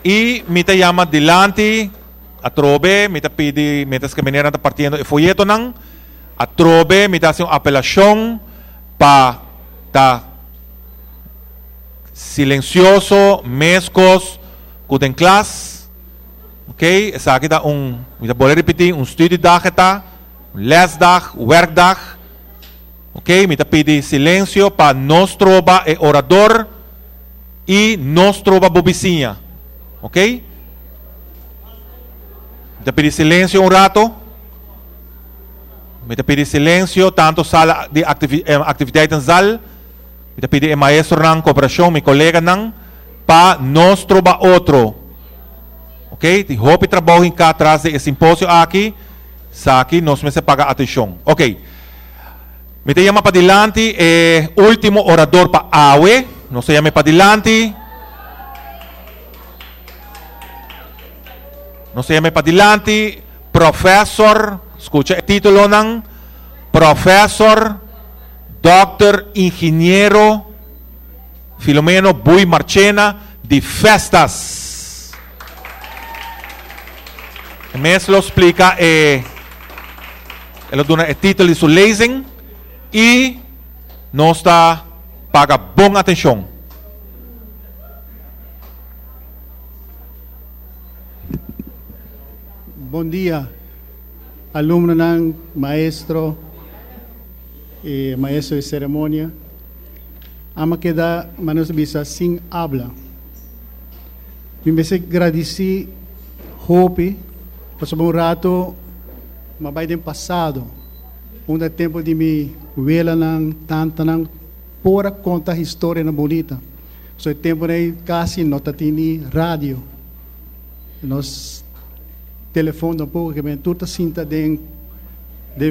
E me te chama delante, a trobe, me te pede, me te que venir a partiendo el folleto nang, a trobe, me te hace una apelación para ta silencioso, mescos, que en clase, ok? Esa aquí está me te voy a repetir, studiedag está, lesdag, werkdag, ok? Me te pide silencio para nos troba el orador y nos troba bobicinha. Ok? Me te pedi silêncio rato. Me te pedi silêncio, tanto sala de atividade em sala. Me te pedi maestro nang cooperação, meu colega nang, para nós trobar outro. Ok? De hope trabalho em cá atrás de simpósio aqui. Aqui nós me se paga atenção. Ok? Me te llama para adelante, último orador para AWE, no se llame para adelante. No se llame para adelante, profesor, escucha el título, nan, profesor, doctor, ingeniero, Filomeno Bui Marchena, de Festas. Me lo explica, él da el título de su lezing y no está paga buena atención. Bom dia, alumno ng maestro, maestro de ceremonia. Ama queda manos bisa sin habla. Me agradeci hope, passou um rato, mas vai passado, tempo de me vela ng tanta ng pura conta história na bonita. So tempo aí quase não tinha rádio. Nós telefone um pouco que me tudo sinta de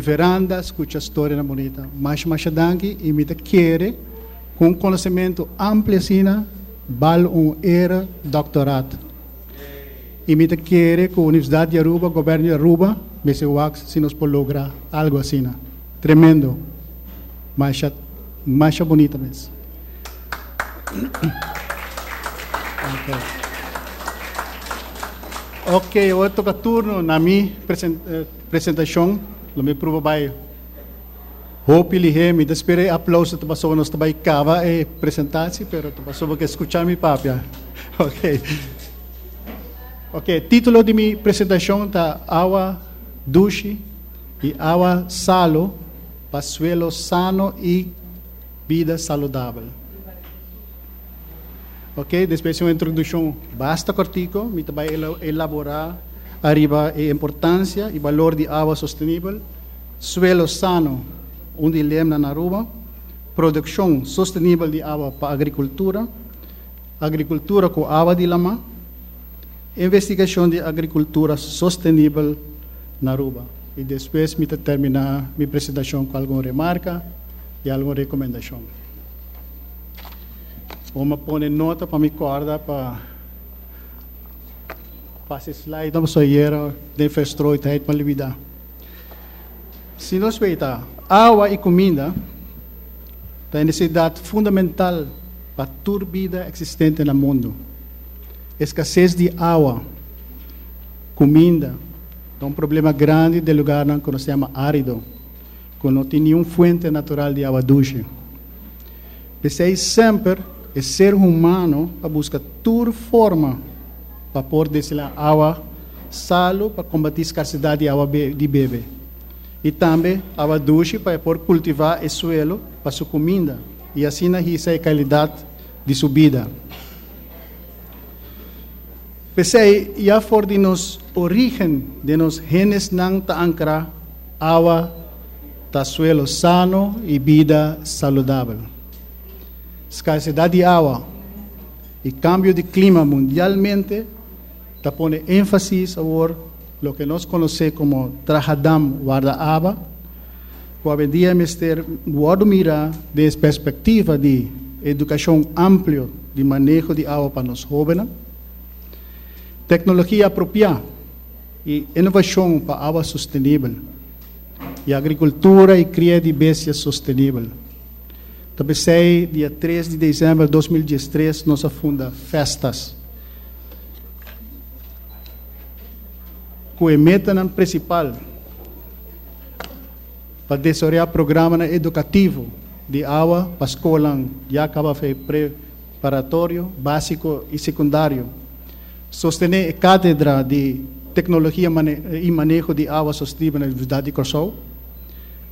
veranda escuta a história na bonita. Mas danke e me quer com conhecimento amplo assim, bal era doutorado. E me quer com a Universidade de Aruba, governo de Aruba, me se wax se nos pode lograr algo assim, tremendo. Mas bonita mesmo. Ok, hoje toca turno na minha apresentação. Lo me prova vai. Hope lihe me desperei aplauso tu passou nos trabalho cava e apresentasse, pero tu passou que escutar mi papia. Ok. Ok, título de minha apresentação tá Agua Dulce e Agua Salo, Pasuelo Sano e Vida Saudável. Ok, depois de uma introdução basta cortico, me vai elaborar arriba a importância e valor de água sustentável, suelo sano, dilema na Aruba, produção sustentável de água para a agricultura, agricultura com água de lama, investigação de agricultura sustentável na Aruba. E depois me terminar minha apresentação com alguma remarca e alguma recomendação. Vamos pôr nota para me corda para esse slide, não só era de festro e tá para lividar. Se nós veita água e comida, é necessidade fundamental para toda vida existente no mundo. Escassez de água, comida, é um problema grande do lugar que se chama árido, quando não tem nenhuma fonte natural de água doce. Pensei sempre o ser humano a buscar toda forma para pôr dessa água salo para combater a escassidade de água de beber. E também água doce para pôr cultivar o suelo para sua comida e assim a qualidade de sua vida. Pensei, já for de nos origem de nos genes não ta ancra água, ta suelo sano e vida saudável. Escassidade de água e cambio de clima mundialmente está pone ênfase sobre o que nós conhecemos como trajadam guarda-água, que hoje em dia guarda mira desde perspectiva de educação ampla de manejo de água para os jovens, tecnologia apropriada e inovação para água sustentável, e agricultura e cria de bestias sustentável. Também sei, dia 3 de dezembro de 2013, nós funda Festas. Com a meta principal para desenvolver programa educativo de água para a escola, já acaba de preparatório, básico e secundário. Sostener a cátedra de tecnologia e manejo de água sustentável na Universidade de Curaçao.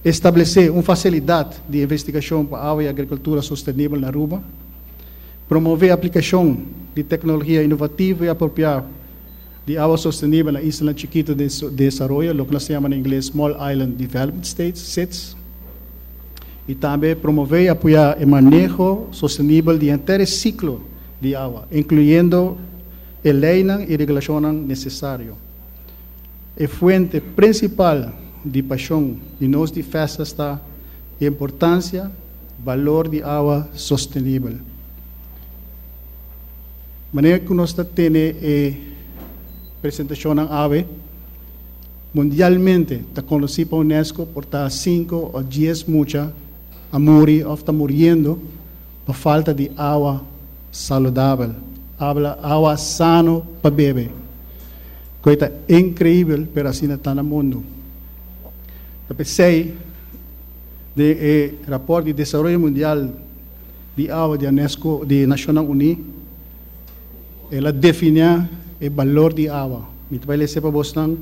Estabelecer uma facilidade de investigação para água e agricultura sustentável na Aruba, promover a aplicação de tecnologia inovativa e apropriada de água sustentável na Isla Chiquita de Desenvolvimento, o que nós chamamos em inglês Small Island Development States, SIDS, e também promover e apoiar o manejo sustentável de inteiro ciclo de água, incluindo a lei e regulação necessário. A fonte principal de paixão de nós de festa está Importância, valor de água sustentável. Maneira que nós temos a apresentação na AVE, mundialmente, está conhecido para a Unesco por estar 5 ou 10 mucha a morrer ou está morrendo por falta de água saudável, água sano para beber. Coisa incrível, mas assim está no mundo. Eu pensei de rapport de desenvolvimento mundial de água de Unesco, de Nações Unidas, ela define o valor de água. Então, vai ser para vocês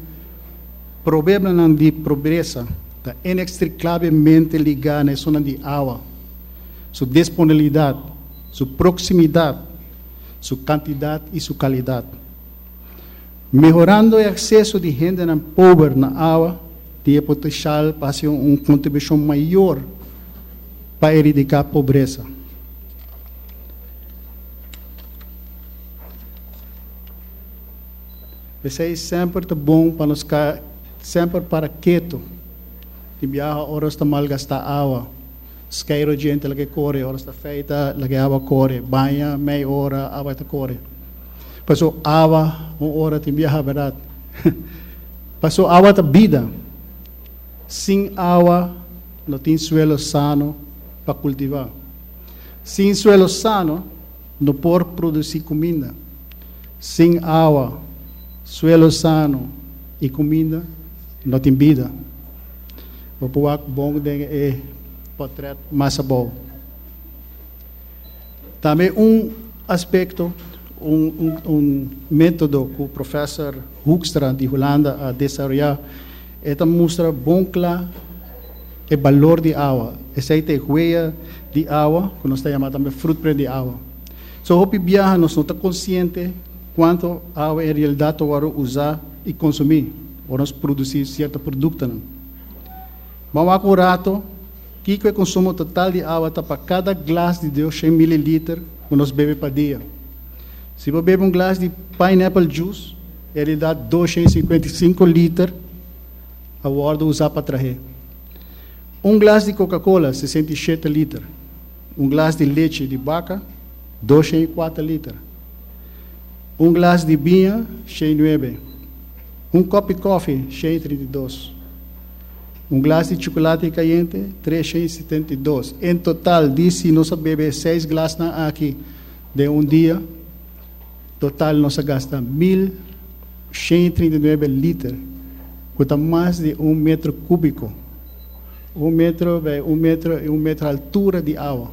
problema de pobreza está inextricavelmente ligado à zona de água, sua disponibilidade, sua proximidade, sua quantidade e sua qualidade. Melhorando o acesso de gente pobre na água, tem potencial para ser uma contribuição maior para erradicar a pobreza. Isso é sempre bom para nós ficar sempre para quieto. De viajar, horas está malgastar água. Esqueiro gente que corre, horas está feita, que água corre. Banha, meia hora, água está corre. Passou água, uma hora de viajar, verdade. Passou água da vida. Sem água, não tem suelo sano para cultivar. Sem suelo sano, não pode produzir comida. Sem água, suelo sano e comida, não tem vida. O pouco bom é portrait mais bom. Também aspecto, método que o professor Hoekstra de Holanda desenvolveu, mostra bom claro o valor de água. Essa é a huella de água, que nós chamamos também footprint de água. So, hopi viaja, nós não estamos conscientes quanto água em realidade vamos usar e consumir, vamos produzir certo produto. Vamos acurato, que é o consumo total de água para cada glass de 200 ml que nós bebemos para dia. Se você bebe glass de pineapple juice, ele dá 255 litros a hora de usar para trazer. Glass de Coca-Cola, 67 litros. Glass de leite de vaca, 204 litros. Glass de vinho, 109. Copo de café, 132. Glass de chocolate caliente, 372. Em total, se nós bebemos 6 glasses aqui de dia, total nós gastamos 1.139 litros, custa mais de 1 metro cúbico. 1 metro de altura de água.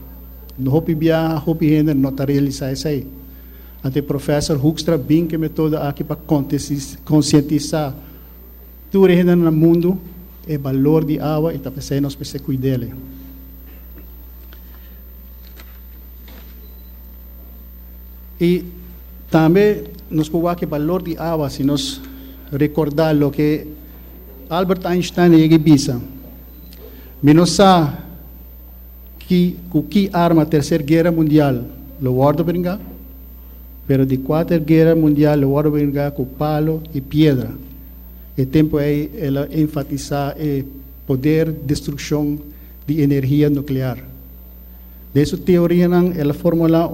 No hopi viaja, hopi gente não está realizando isso aí. Até o professor Hoekstra bem que método aqui para conscientizar tudo gente no mundo o valor de água e também nós precisamos cuidar dele. E também nos podemos que o valor de água se nós recordar o que Albert Einstein disse. Menos sabe que arma a terceira guerra mundial lo guarda brincar, pero de quarta guerra mundial lo guarda brincar com palo e pedra. O tempo é ela enfatizar o poder de destruição de energia nuclear. Dessa teoria ela formula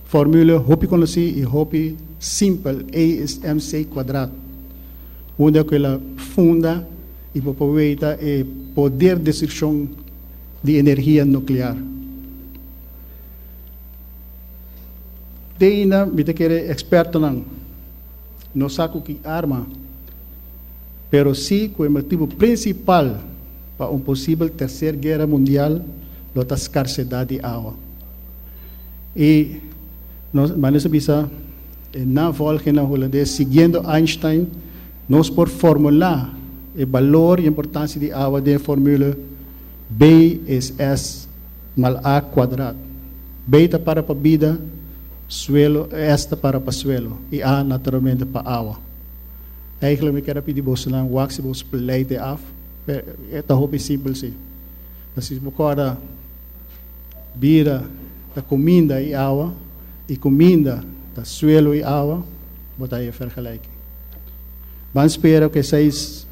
fórmula hopi conhecida e hopi simples, E é mc quadrado, onde ela funda e aproveita o poder de destruição de energia nuclear. Ainda me quer experto não sabe que arma, pero sim que o motivo principal para possível terceira guerra mundial é a escassez de água. E nós sabemos na volta na holandês, seguindo Einstein, nós por formular o valor e a importância de água de fórmula B es S mal A quadrado. B está para a vida, suelo está para o suelo e A naturalmente para a água. Eigenlijk me quero pedir você não wax vos pleite af. É tão simples assim. Assim agora vida da comida e água e comida da suelo e água, botar aí vergelijking. Mas espero que vocês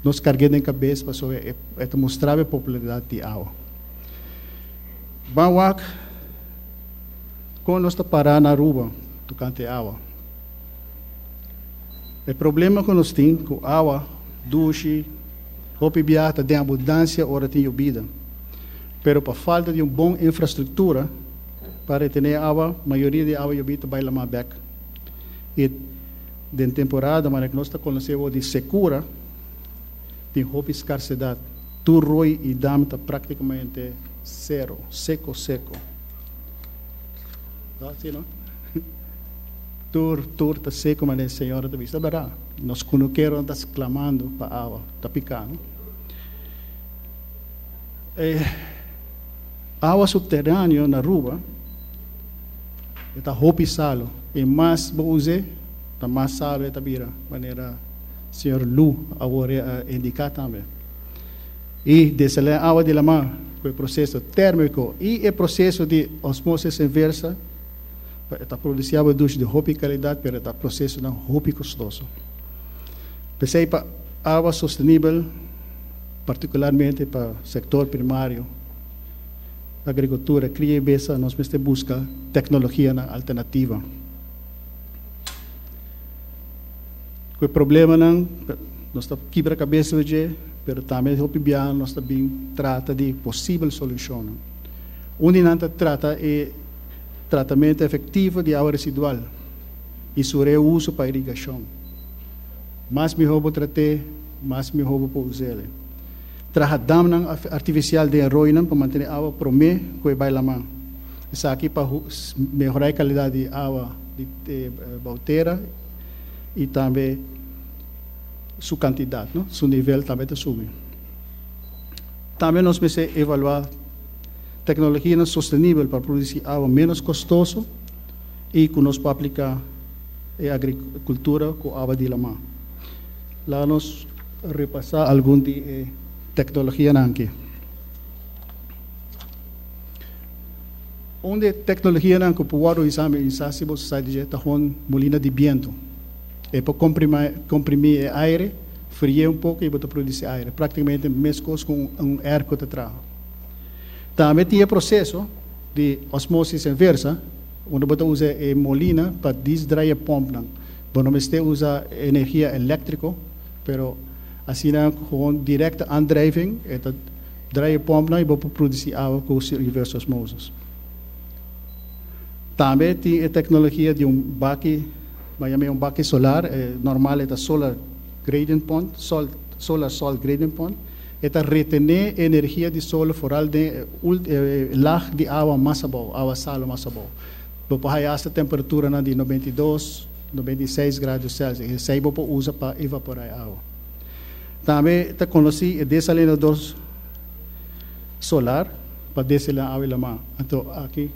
nos carreguemos em cabeça para mostrar a popularidade de água. Banwak, quando nós estamos parando na Aruba, tocante água, o problema que nós temos com água, duche, roupa e biata, tem abundância, ora tem bebida. Pero para falta de uma boa infraestrutura, para ter água, a maioria de água e bebida vai lá mais back. E, de temporada, mas nós estamos conhecendo de secura, tem roupa e escassidade. Tu roi e dam está praticamente zero, seco. Tá assim, não? Tur está seco, mas a senhora está vista, verdade? Nós conhecemos, estamos clamando para a água, está picando. Água subterrânea na Aruba, está roupa e salo, e mais usar, está mais salo, está vira, maneira senhor Lu agora indicar também. E dessa água de lama, o processo térmico e o processo de osmose inversa, está produzindo duche de roupa e qualidade, mas está processo de roupa custoso. Pensei para água sustentável, particularmente para o setor primário, agricultura, cria e besa, nós precisamos buscar tecnologia alternativa. O problema não, nós estamos quebra a cabeça hoje, mas também nós também trata de possível solução. Onde não trata é tratamento efetivo de água residual e seu reuso para irrigação. Mais melhor para tratar, mais melhor para usar. Traja dam artificial de arroio para manter a água promê que vai lá. Isso aqui para melhorar a qualidade de água de balteira e também sua quantidade, não? Seu nível também está subindo. Também nós precisamos evaluar tecnologia sustentável para produzir água menos custoso e que nós podemos aplicar a agricultura com água de lama. Lá nós repassar algum de tecnologia aqui. Onde tecnologia não que pode usar em Sasebo Society está com molina de viento. É para comprimir ar, friar pouco e botar produzir ar. Praticamente mesmo com ar que está também tem o processo de osmose inversa, onde você usa a molina para desdrair a pompa. Você usa energia elétrica, mas assim com direct andriving, dry a pompa e você produzir água com reverse osmosis. Também tem a tecnologia de baque solar, normal é solar gradient point, solar salt gradient point, é retener energia de sol foral de lag de água mais boa, água sal mais boa. Para essa temperatura de 92, 96 graus Celsius, e aí você usa para evaporar a água. Também está conhecido desalinador solar para desalar a água e lama. Então aqui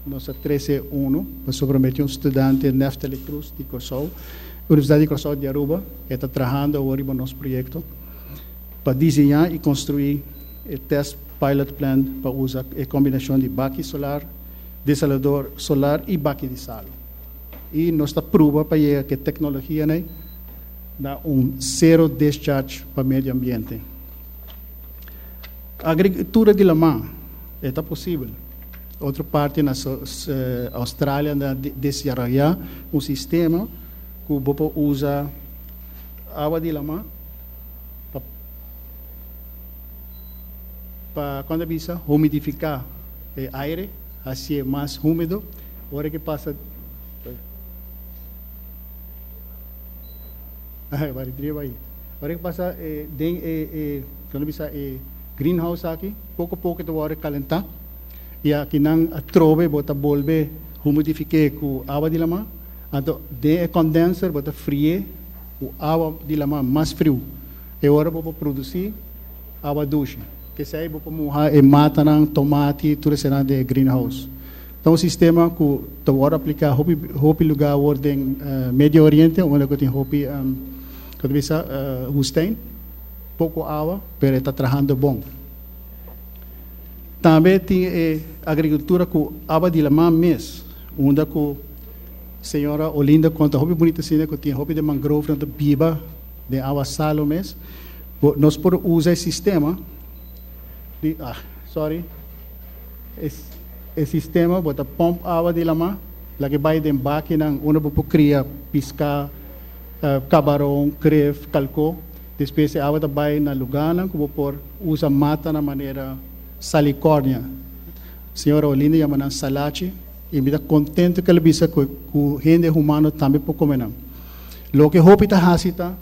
nossa 13.1, para submeter estudante Neftali Cruz de Corsol, Universidade de Corsol de Aruba, que está trabalhando agora no nosso projeto para desenhar e construir o test pilot plan para usar a combinação de baque solar, desalador solar e baque de sal. E nós está prova para que a tecnologia dá zero discharge para o meio ambiente. A agricultura de lama é possível. Outra parte na Austrália desenvolver sistema que você usa água de lama para quando precisa umidificar o ar, assim é mais úmido. Agora que passa agora que passa quando precisa greenhouse aqui, pouco a pouco a hora calentar. E aqui não a trove, bota volve humidificar com água de lama, então de condenser bota frie com água de lama mais frio. E agora vou produzir água doce, que sai vou mojar e mata não tomate tudo isso de greenhouse. Então o sistema que tu agora aplicar hopi lugar ordem Médio Oriente, onde eu tenho hopi quando bisa Hussein, pouco água, pero está trabalhando bom. Também tem agricultura com água de lama mesmo, onde a senhora Olinda conta, hobby bonita assim, que tem hobby de mangrove, de biba, de água salo mesmo, Nós por usar esse sistema, esse sistema bota pompa água de lama, lá que vai de embarque nang una po cria pisca camarão, creve, calco, depois a água vai na lugar nang como por usa mata na maneira salicórnia. Senhora Olinda chama nang salachi, e me dá contente que ela bisa que o gente humano também pode comer não. Lo que hopita hasita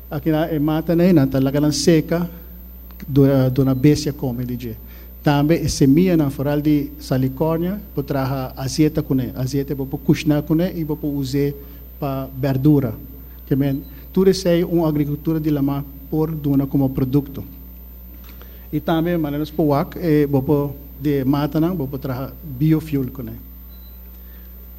aqui na mata na ina talaga nang seca do na bestia come DJ. Também semia na foral de salicórnia pode trazer azeite com ele, azeite pode cozinhar com ele e pode usar para verdura. Que men tudo isso é uma agricultura de lama por dona como produto. E também maneras para wak pode de mata não pode trazer biofuel com ele.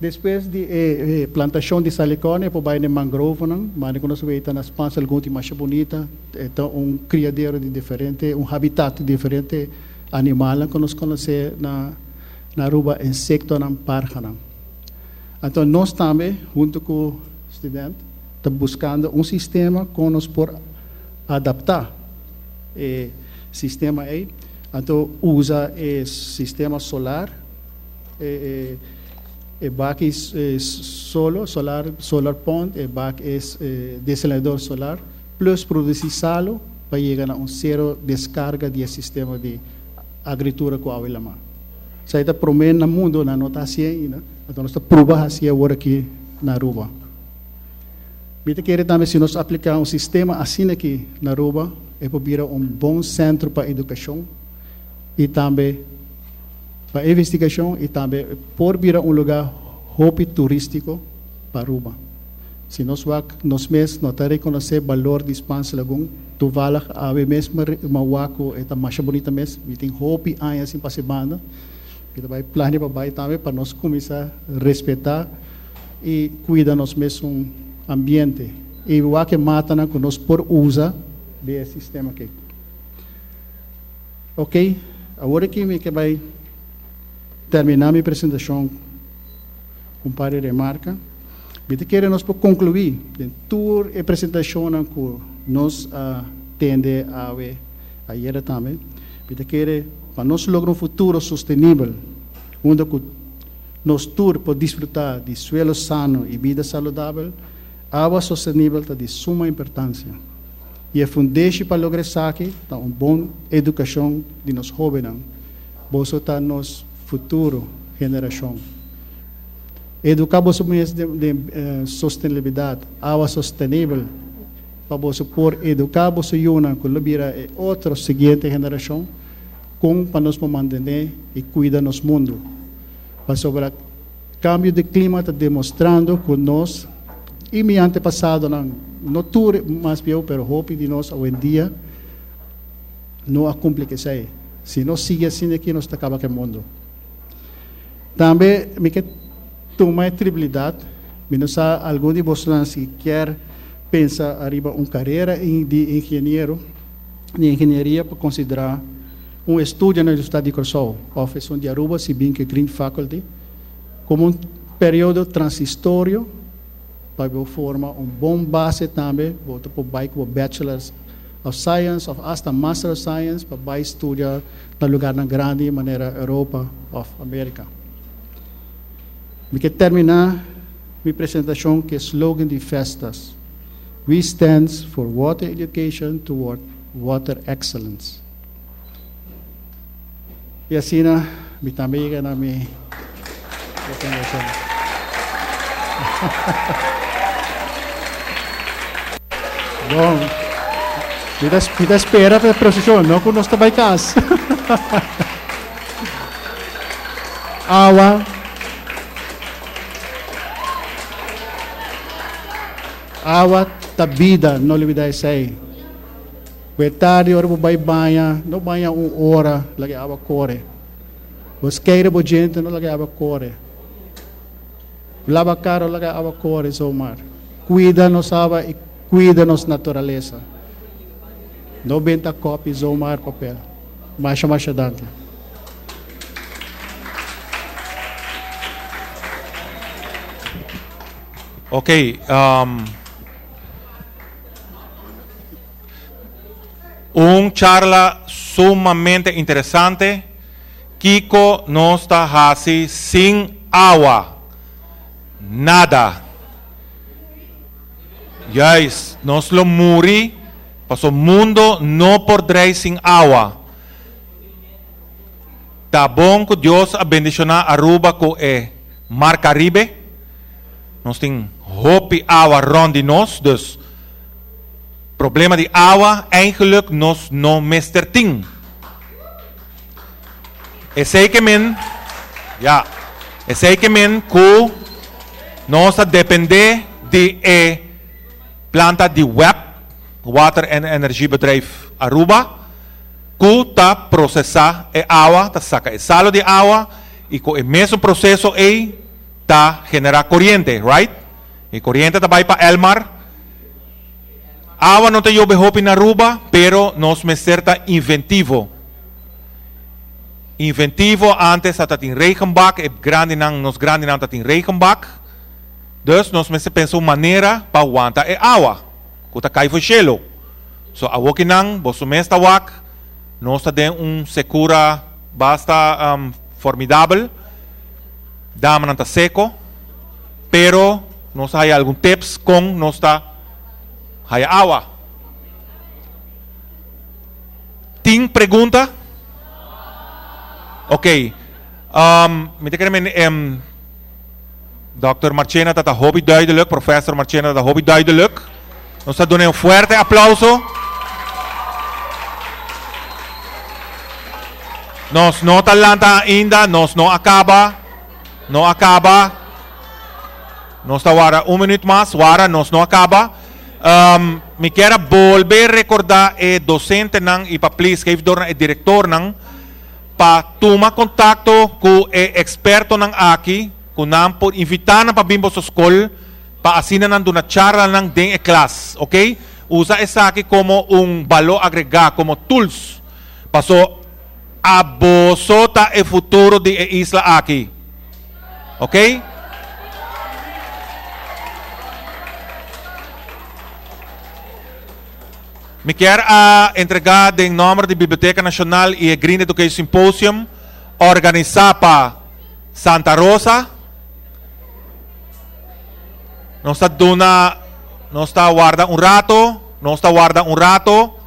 Depois de plantação de salicórnia, por baixo de mangrove, mas quando você vê nas panças, alguma mais bonita, então criadeiro de diferente, habitat diferente animal que nós conhecemos na Aruba, insecto na parca. Então nós também, junto com o estudante, estamos buscando sistema que nós por adaptar o sistema aí. Então usa o sistema solar. E back solar pond, e back desalador solar, plus produzir salo para chegar a zero descarga de sistema de agricultura com a lama. Isso está promendo no mundo, na notação, então nós estamos provando assim agora aqui na Aruba. Bita querer também se nós aplicar sistema assim aqui na Aruba, é para virar bom centro para educação e também para investigação e também por vir lugar hobby turístico para Aruba. Se nós mesmos não reconhecer o valor de espaço lagoon, tu vala a mesmo mawako é mais bonita mesmo, e tem hobby aí assim para se banda, que vai planejar para vai também para nós começar a respeitar e cuidar nós mesmo ambiente e o que mata na que nós por usa desse sistema aqui. Ok, agora que me que vai terminar minha apresentação com um par de remarcas. Eu quero nós para concluir toda a apresentação que nós tende a ver ayer também. Eu quero para nós lograr um futuro sustentável, onde nós todos podemos desfrutar de suelo sano e vida saudável, água sustentável está de suma importância. E a fundação para lograr isso aqui está uma boa educação de nós jovens, bolso está nos futuro geração. Educar você de sustentabilidade, água sustentável, para você por educar você yuna que vira outra seguinte geração, com para nós manter e cuidar nosso mundo. Para sobre o cambio de clima está demonstrando que nós e meu antepassado não tudo mais pior, pero hope de nós hoje em dia não a complica isso aí. Se nós seguir assim aqui nós acaba com o mundo. Também me quer tomar tribilidade, me não sabe algum de vocês que quer pensar arriba uma carreira de engenharia para considerar estudo na Universidade de Curaçao, a Profissão de Aruba, se bem que Green Faculty, como período transitório para formar bom base também, para o Bachelor of Science, hasta Master of Science, para estudar no lugar grande, maneira Europa of America. Me quero terminar minha apresentação com o slogan de festas. We stand for water education toward water excellence. E assim, me também na minha apresentação. Bom, me dá espera para a procissão, não que nós estamos em casa. Água da vida, não olvidar isso aí. Tarde, hora para banhar, não banha uma hora, lagi água corre. Os queira para gente, não lagi água corre. Lava caro, lagi água corre, mar. Cuida nos água e cuida nos natureza. Não benta copy, mar, papel. Marcha dante. Ok, Un charla sumamente interesante. Kiko no está así sin agua. Nada. Yes, nos lo muri. Paso mundo no podrá sin agua. Tá bom que Deus abençoe Aruba com Mar Caribe. Nós temos hoop água rond nós, dus problema de água eigenlijk nós não meester ting. É sei que men, ja, é sei que men que nós depender de planta de web, water en energiebedrijf Aruba. Que tá processar água, tá saca salo de água e com o mesmo processo tá generar corrente, right? E corrente tá vai para el mar. Água não tem jobe hopi na Aruba, pero nós me certa inventivo. Inventivo antes tá tem regenbak, grande nang nos grande nang tá tem regenbak. Dus nós me pensa uma maneira para aguantar água. Que tá cai foi gelo. So a woki nang bosu mesta wak. Nós temos secura basta formidável, dama não está seco, pero nós temos algum tips com nós tá hay água. Tem pergunta? Ok. Me te querem Dr. Marchena está hobby duidelijk, professor Marchena está hobby duidelijk. Nós tá dando forte aplauso. Nós não talanta ainda, nós não acaba. Não acaba. Nós está agora minuto mais, agora nós não acaba. Me quero volver a recordar docente nang e para please geefdor e diretor nang para tomar contato com o experto nang aqui, com nam por invitar na para bimbo sa school para asina nang duna charla nang den class, ok? Usa essa aqui como valor agregado, como tools. Paso abosota el futuro de isla aquí. ¿Ok? Me quero entregar em nome da Biblioteca Nacional e Green Education Symposium organizar para Santa Rosa. Nós está guarda rato, nós está guarda rato.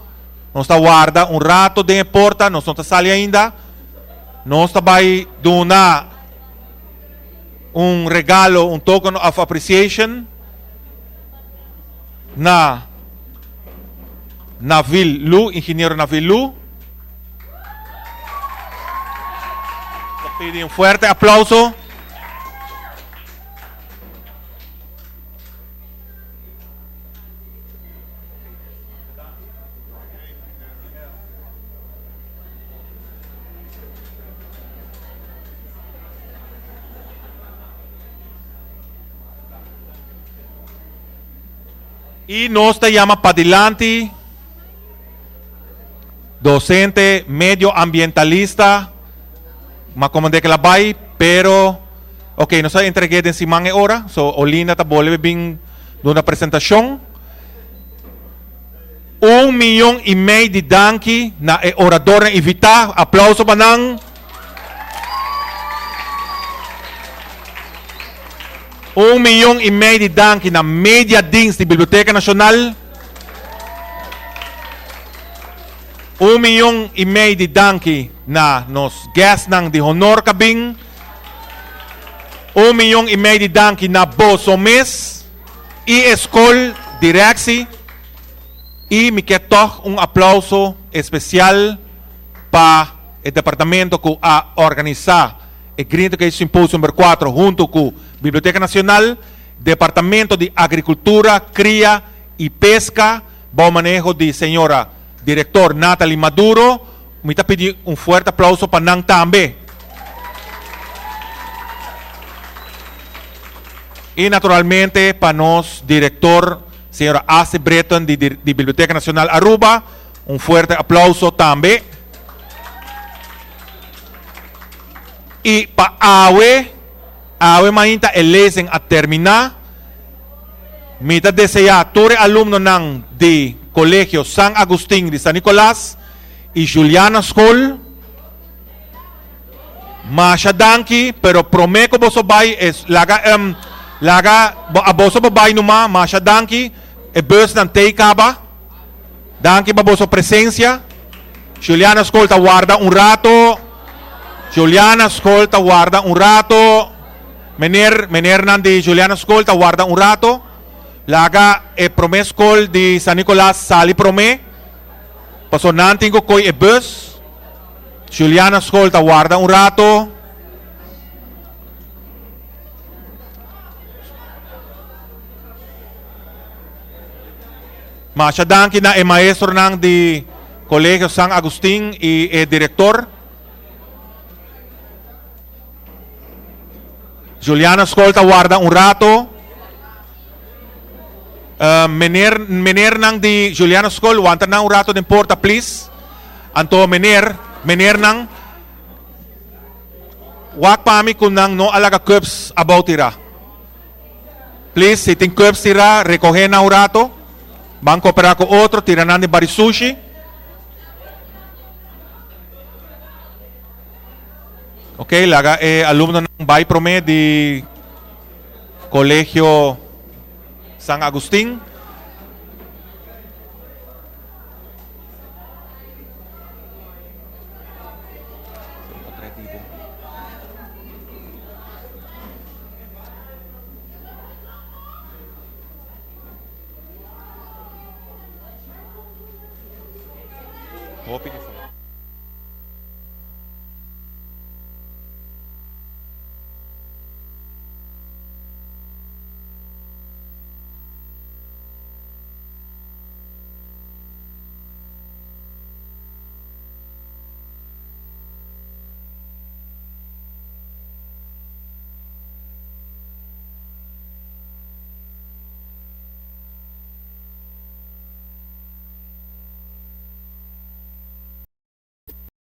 Nós está guarda rato de porta, nós não está sali ainda. Nós está vai donar regalo, token of appreciation na Navil Lu, engenheiro Navil Lu. Pedir forte aplauso. Y nos te llama para adelante, docente medioambientalista, más como de que la vai, pero, ok, nos entregué de encima de hora, so Olinda te vuelve bien de una presentación. 1,5 milhão de danki na orador invitado, aplauso para nang. 1,5 milhão de danki na media dienst de Biblioteca Nacional. 1,5 milhão de danki na nos guests nang de honor kabing. 1,5 milhão de danki na bosomes e escola directie. E me quer toch aplauso especial para o departamento que a organizar o Green Education Symposium número 4 junto com a Biblioteca Nacional, Departamento de Agricultura, Cria e Pesca, bom manejo de senhora diretor Nathalie Maduro. Me está pedindo forte aplauso para nang também. E naturalmente para nós, diretor senhora Ace Breton de Biblioteca Nacional Aruba, forte aplauso também. E para Awe mainta elesen a terminar, mita desejar todos alunos nang de Colegio San Agustín de San Nicolás y Juliana School. Masha danki, pero prometo boso bay es laga a boso babay numa, Masha danki, e bus nan teikaba. Danki ba boso presencia. Juliana School ta guarda un rato. Juliana School ta guarda un rato. Meneer nan di Juliana School ta guarda un rato. Laga e prome School di San Nicolás sali prome. Paso nanting ko koy e bus. Juliana School ta guarda un rato. Masha danki na e maestro nang di Colegio San Agustín y e director. Juliana School ta guarda un rato. Meneer nang di Juliana School wanta na un rato din porta please. Anto meneer nang wak pami kun nang no alaga cups about ira. Please sitting cups ira recoge na un rato. Banco opera ko otro tiranan di bari sushi. Okay, laga alumno ng Bay Prome di Colegio San Agustín. Hope